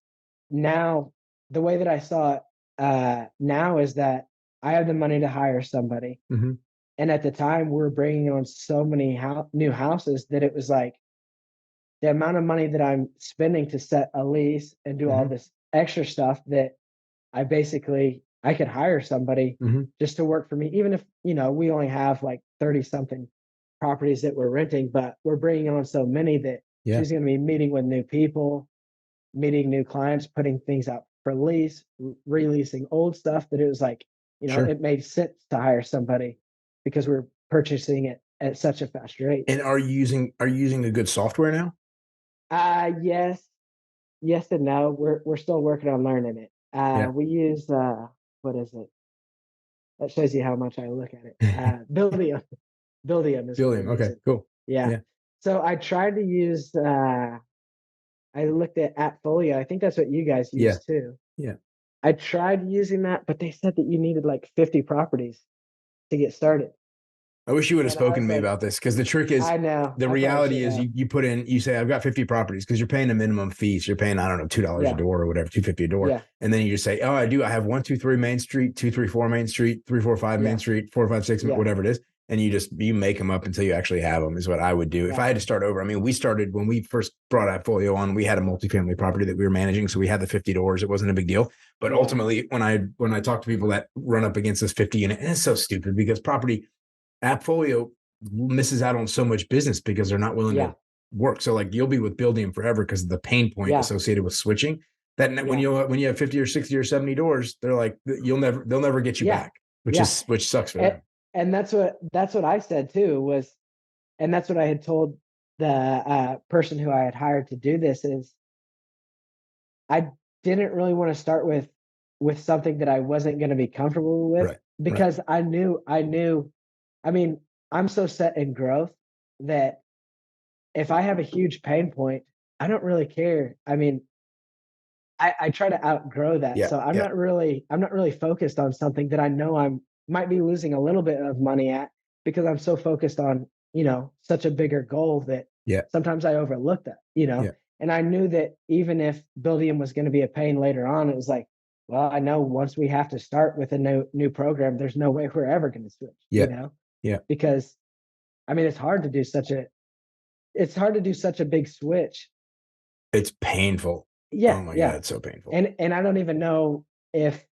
now the way that I saw it now is that I have the money to hire somebody. Mhm. And at the time, we were bringing on so many new houses that it was like the amount of money that I'm spending to set a lease and do all Mhm. this extra stuff that I could hire somebody Mhm. just to work for me, even if, we only have like 30 something properties that we're renting, but we're bringing on so many that Yeah. she's going to be meeting with new people, meeting new clients, putting things out for lease, releasing old stuff that it was like, Sure. it made sense to hire somebody because we're purchasing it at such a fast rate. And are you using a good software now? Yes, yes and no. We're still working on learning it. Yeah. We use what is it? That shows you how much I look at it. Buildium. Buildium is what we're Billion. Okay, using. cool. Yeah. Yeah. So I tried to use I looked at Appfolio. I think that's what you guys Yeah. use too. Yeah. I tried using that, but they said that you needed like 50 properties to get started. I wish you would have And I spoken to was me like, about this, because the trick is, I know, the I probably reality should is have. you say, I've got 50 properties, because you're paying a minimum fee. So you're paying, I don't know, $2 a Yeah, door or whatever, 250 a door. yeah, And then you just say, oh, I have 123 Main Street, 234 Main Street, 345 Main yeah, Street, 456, yeah, whatever it is. And you make them up until you actually have them, is what I would do. If I yeah, had to start over, I mean, we started when we first brought Appfolio on, we had a multifamily property that we were managing. So we had the 50 doors. It wasn't a big deal. But yeah, ultimately, when I talk to people that run up against this 50 unit, and it's so stupid, because Appfolio misses out on so much business because they're not willing yeah, to work. So like, you'll be with Buildium forever because of the pain point yeah, associated with switching. That when yeah, you have 50 or 60 or 70 doors, they're like, they'll never get you yeah, back, which yeah. sucks for And, them. and that's what I said too was, and that's what I had told the person who I had hired to do this is I didn't really want to start with something that I wasn't going to be comfortable with Right. Right. because I mean, I'm so set in growth that if I have a huge pain point, I don't really care. I mean, I try to outgrow that. Yeah. So Yeah. I'm not really focused on something that I know I'm might be losing a little bit of money at because I'm so focused on, such a bigger goal that Yeah. sometimes I overlook that. Yeah. And I knew that even if Buildium was going to be a pain later on, it was like, well, I know once we have to start with a new program, there's no way we're ever going to Yeah. switch, Yeah. because I mean it's hard to do such a big switch. It's painful. Yeah, Oh my God. yeah. It's so painful. And I don't even know if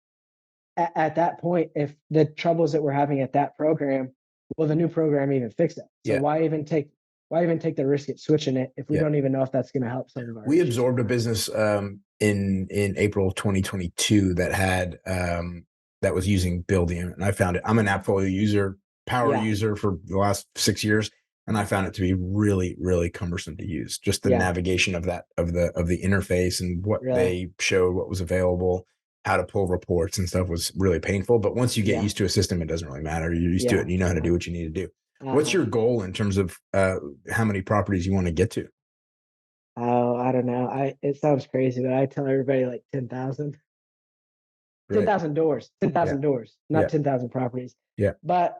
at that point, if the troubles that we're having at that program, will the new program even fix that? So Yeah. why even take the risk at switching it if we Yeah. don't even know if that's going to help some of our We issues? absorbed a business in April of 2022 that was using Buildium, and I found it. I'm an Appfolio user, power Yeah, user for the last 6 years, and I found it to be really, really cumbersome to use. Just the yeah, navigation of the interface and what really, they showed, what was available, how to pull reports and stuff was really painful. But once you get yeah, used to a system, it doesn't really matter. You're used to it, yeah, and you know how to yeah. do what you need to do. What's Uh-huh. your goal in terms of how many properties you want to get to? Oh, I don't know. It sounds crazy, but I tell everybody like 10,000. Right. 10,000 doors, Yeah. 10,000 doors, not Yeah. 10,000 properties. Yeah. But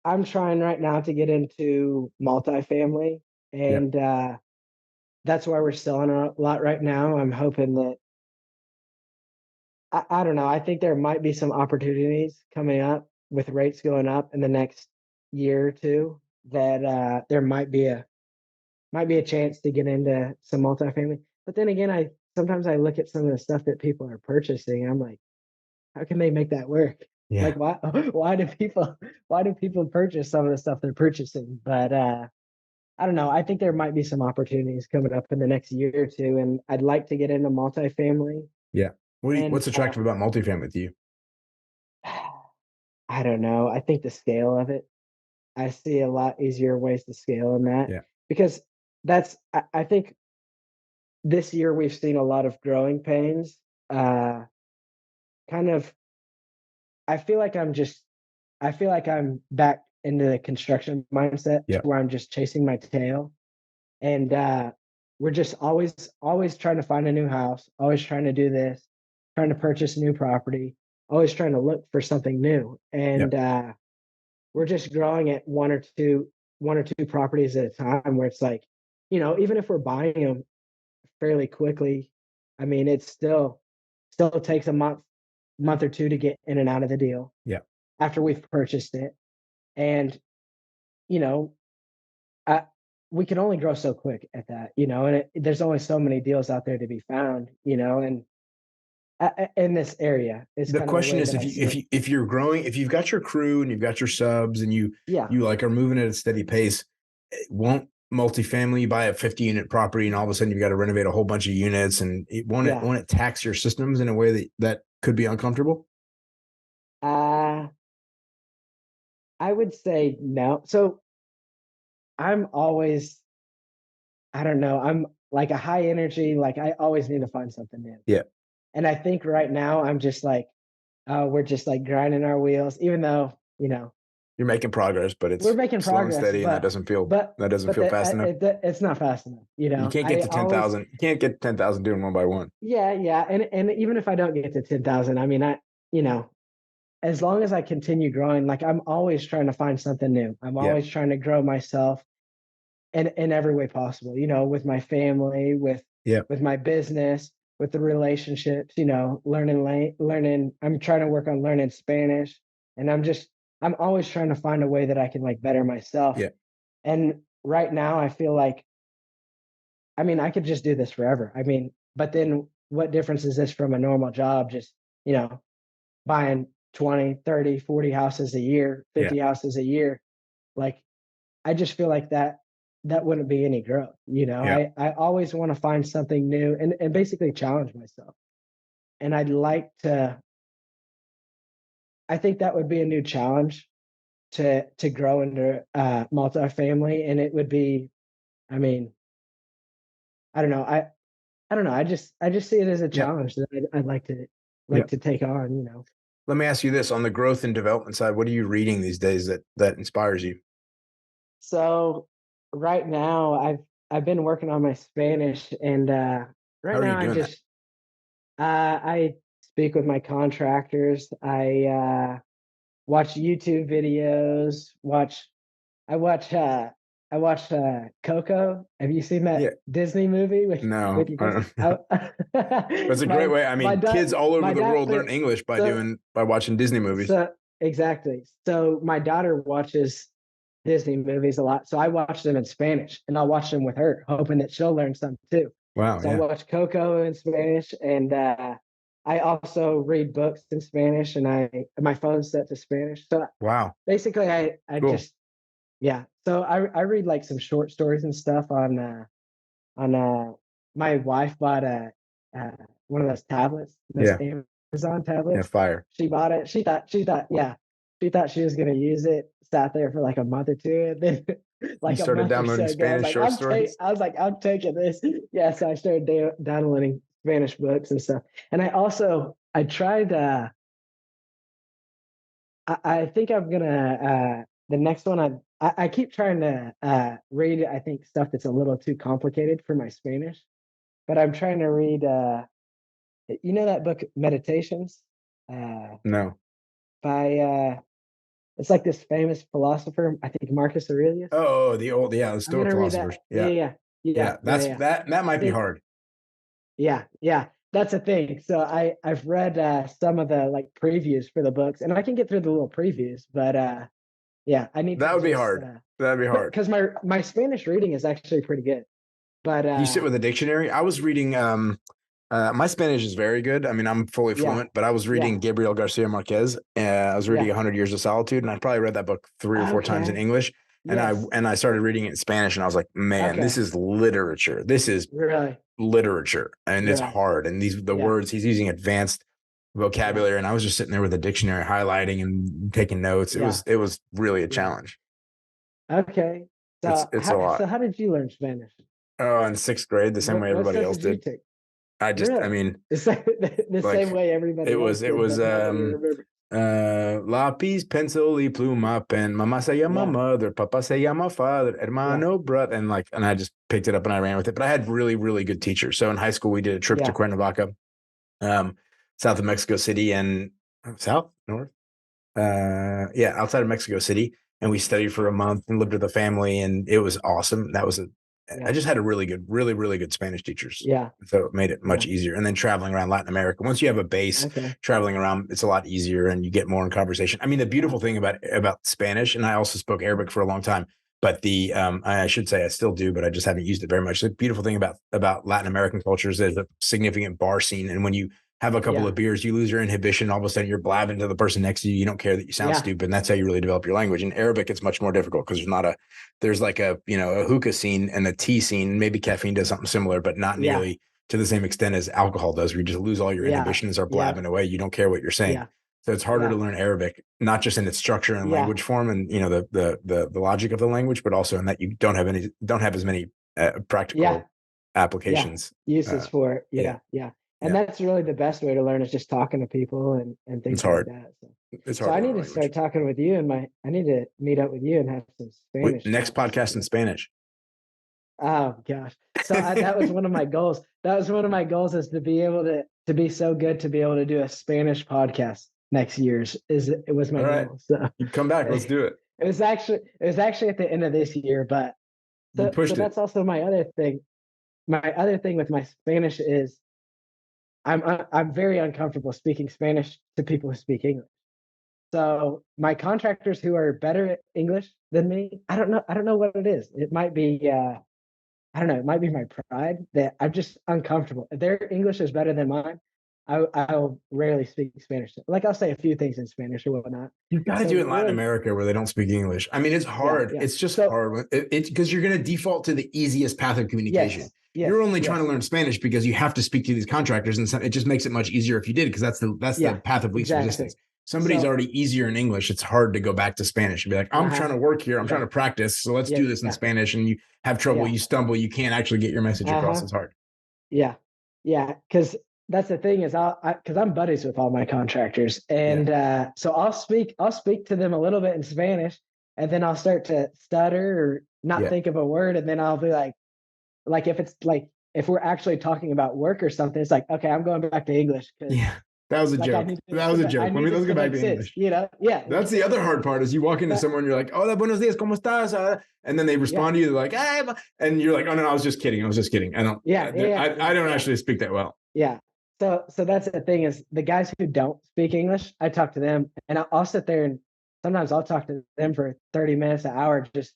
I'm trying right now to get into multifamily, Yeah. and that's why we're selling a lot right now. I'm hoping that I don't know. I think there might be some opportunities coming up with rates going up in the next year or two that there might be a chance to get into some multifamily. But then again, I sometimes I look at some of the stuff that people are purchasing. I'm like, how can they make that work? Yeah. Like why why do people purchase some of the stuff they're purchasing? But I don't know. I think there might be some opportunities coming up in the next year or two, and I'd like to get into multifamily. Yeah. And What's attractive about multifamily to you? I don't know. I think the scale of it. I see a lot easier ways to scale in that Yeah. because I think this year we've seen a lot of growing pains. Uh, kind of, I feel like I feel like I'm back into the construction mindset Yeah. where I'm just chasing my tail, and we're just always trying to find a new house, always trying to do this, trying to purchase new property, always trying to look for something new, Yeah. and we're just growing at one or two properties at a time where it's like, even if we're buying them fairly quickly, I mean, it's still takes a month or two to get in and out of the deal Yeah. after we've purchased it. And, you know, I, we can only grow so quick at that, and there's only so many deals out there to be found, and in this area is The kind of the question way is, that I see it. if you're growing, if you've got your crew and you've got your subs and you Yeah. like are moving at a steady pace, won't multifamily, you buy a 50-unit property and all of a sudden you've got to renovate a whole bunch of units, and won't it tax your systems in a way that could be uncomfortable? Uh, I would say no. So I'm always, I don't know, I'm like a high energy, like I always need to find something new. Yeah. And I think right now I'm just like, we're just like grinding our wheels, even though, You're making progress, but we're it's making slow and progress, steady, and that doesn't feel but fast enough. it's not fast enough. You can't get I to always, 10,000. You can't get 10,000 doing one by one. yeah. And even if I don't get to 10,000, I mean, you know, as long as I continue growing, like I'm always trying to find something new. I'm Yeah. always trying to grow myself in every way possible, with my family, with my business, with the relationships, learning. I'm trying to work on learning Spanish, and I'm always trying to find a way that I can like better myself. Yeah. And right now I feel like, I mean, I could just do this forever. I mean, but then what difference is this from a normal job? Just, buying 20, 30, 40 houses a year, 50 houses a year. Like, I just feel like that wouldn't be any growth. Yeah. I always want to find something new and basically challenge myself. And I think that would be a new challenge to grow into multifamily. And it would be, I mean, I don't know. I don't know. I just see it as a Yeah. challenge that I'd like Yeah. to take on, Let me ask you this: on the growth and development side, what are you reading these days that inspires you? So right now I've been working on my Spanish, and How right are you now doing that? I speak with my contractors. I watch YouTube videos. I watch I watched Coco. Have you seen Yeah. that Disney movie No. with your kids? It's a great way. I My mean, dad kids all over my the dad world learn English by so watching Disney movies. so exactly. So my daughter watches Disney movies a lot. So I watch them in Spanish, and I'll watch them with her, hoping that she'll learn something too. Wow. So I Yeah. watch Coco in Spanish, and I also read books in Spanish, and my phone's set to Spanish. So Wow. basically, I Cool. just, yeah. So I read like some short stories and stuff on my wife bought uh one of those tablets, those Yeah. Amazon Yeah. tablets. Fire. She bought it. She thought she was gonna use it. Sat there for like a month or two, and then You like a started month or downloading so ago, Spanish short stories. I was like, I'm taking this. Yeah, so I started downloading Spanish books and stuff. And I tried. I think I'm gonna the next one. I keep trying to read. I think stuff that's a little too complicated for my Spanish, but I'm trying to read. That book Meditations, No. by it's like this famous philosopher. I think Marcus Aurelius. The I'm Stoic gonna read that. philosophers. Yeah. Yeah. That might be It, hard. yeah. That's a thing. So I've read some of the like previews for the books, and I can get through the little previews, but yeah, I need That to would be just hard. That'd be but hard. because my Spanish reading is actually pretty good. But Do you sit with a dictionary? I was reading my Spanish is very good. I mean, I'm fully yeah, fluent, but I was yeah, reading Gabriel Garcia Marquez. I was reading yeah. 100 Years of Solitude, and I probably read that book 3 or 4 times in Okay. English. And Yes. I started reading it in Spanish, and I was like, man, this Okay. is literature. This is Really. literature, and it's Really. hard. And the Yeah. words he's using advanced vocabulary, and I was just sitting there with a dictionary, highlighting and taking notes. Yeah. It was really a Yeah. challenge. Okay. It's a lot. So how did you learn Spanish? Oh, in 6th grade, the same way What everybody stuff else did you did. take? I Really? mean, The same like way everybody else it did, was but nobody remembers. lápiz, pencil y pluma, pen. Mamá se llama Yeah. mother, papa se llama father, Yeah. hermano, brother, and I just picked it up and I ran with it. But I had really, really good teachers. So in high school, we did a trip to Yeah. Cuernavaca, south of Mexico City, and south, north. outside of Mexico City, and we studied for a month and lived with a family, and it was awesome. I just had a really good Spanish teachers. Yeah. So it made it much easier. And then traveling around Latin America, once you have a base, traveling around, it's a lot easier and you get more in conversation. I mean, the beautiful thing about Spanish, and I also spoke Arabic for a long time, but I should say I still do, but I just haven't used it very much. The beautiful thing about Latin American cultures is a significant bar scene. And when you have a couple of beers, you lose your inhibition. All of a sudden you're blabbing to the person next to you. You don't care that you sound stupid. And that's how you really develop your language. In Arabic, it's much more difficult because there's like a hookah scene and a tea scene. Maybe caffeine does something similar, but not nearly to the same extent as alcohol does, where you just lose all your inhibition and start blabbing away. You don't care what you're saying. So it's harder to learn Arabic, not just in its structure and language form and, the logic of the language, but also in that you don't have as many practical applications. Uses for it. And that's really the best way to learn, is just talking to people and things like that. So it's hard. So I need to start talking with you, and I need to meet up with you and have some Spanish. Next podcast in Spanish. Oh gosh. So that was one of my goals. That was one of my goals, is to be able to be so good to be able to do a Spanish podcast next year's. It was my goal. So you come back, let's do it. It was actually at the end of this year, but so that's also my other thing. My other thing with my Spanish is I'm very uncomfortable speaking Spanish to people who speak English. So my contractors who are better at English than me, I don't know what it is. It might be I don't know, it might be my pride that I'm just uncomfortable. If their English is better than mine, I'll rarely speak Spanish. Like, I'll say a few things in Spanish or whatnot. You've got to do it in Latin America where they don't speak English. I mean, it's hard. It's just hard. It's because you're going to default to the easiest path of communication. You're only trying to learn Spanish because you have to speak to these contractors, and it just makes it much easier if you did, because that's the path of least resistance. Somebody's already easier in English. It's hard to go back to Spanish and be like, I'm trying to work here. I'm trying to practice. So let's do this in Spanish. And you have trouble. You stumble. You can't actually get your message across. It's hard. Yeah. Because that's the thing is, because I'm buddies with all my contractors, and so I'll speak to them a little bit in Spanish, and then I'll start to stutter or not think of a word, and then I'll be like if we're actually talking about work or something, it's like, okay, I'm going back to English. That was a joke. That was a joke. Let's go back to English. That's the other hard part, is you walk into someone, you're like, hola, buenos días, ¿cómo estás? And then they respond to you, they're like, hey, and you're like, oh no, I was just kidding. I don't. I don't actually speak that well. Yeah. So that's the thing, is the guys who don't speak English, I talk to them, and I'll sit there and sometimes I'll talk to them for 30 minutes, an hour, just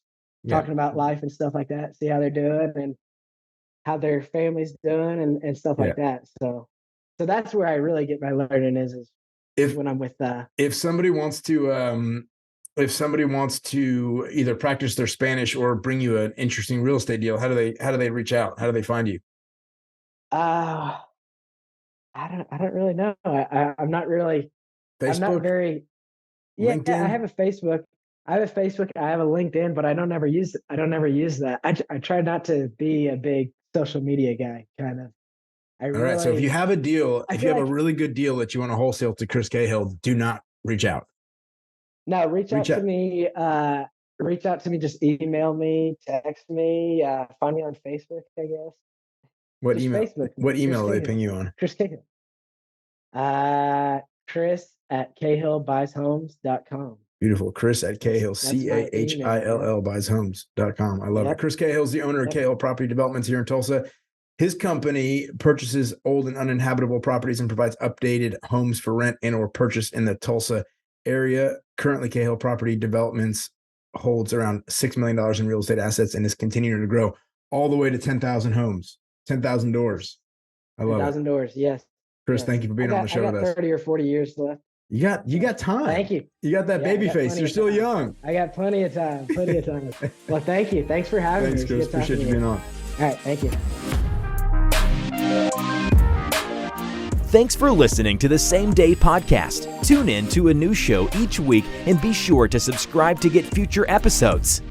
talking about life and stuff like that, see how they're doing and how their family's doing and stuff like that. So that's where I really get my learning is when I'm with if somebody wants to either practice their Spanish or bring you an interesting real estate deal, how do they reach out? How do they find you? I don't really know. I'm not really. Facebook? I'm not very. Yeah, LinkedIn? I have a Facebook. I have a LinkedIn, but I don't ever use that. I try not to be a big social media guy, kind of. All right. So if you have a deal, if you have a really good deal that you want to wholesale to Chris Cahill, do not reach out. No, reach out to me. Reach out to me. Just email me, text me, find me on Facebook, I guess. What email? Facebook. What email do they ping you on? Chris Cahill. Chris@CahillBuysHomes.com. Beautiful. Chris at Cahill, Cahill buyshomes.com. I love it. Chris Cahill is the owner of Cahill Property Developments here in Tulsa. His company purchases old and uninhabitable properties and provides updated homes for rent and or purchase in the Tulsa area. Currently, Cahill Property Developments holds around $6 million in real estate assets and is continuing to grow all the way to 10,000 homes, 10,000 doors. I love 10,000 doors. Yes. Chris, thank you for being on the show with us. 30 or 40 years left. You got time. Thank you. You got that baby face. You're still young. I got plenty of time. Well, thank you. Thanks for having me. Thanks, Chris. Appreciate you being on. All right. Thank you. Thanks for listening to the Same Day Podcast. Tune in to a new show each week and be sure to subscribe to get future episodes.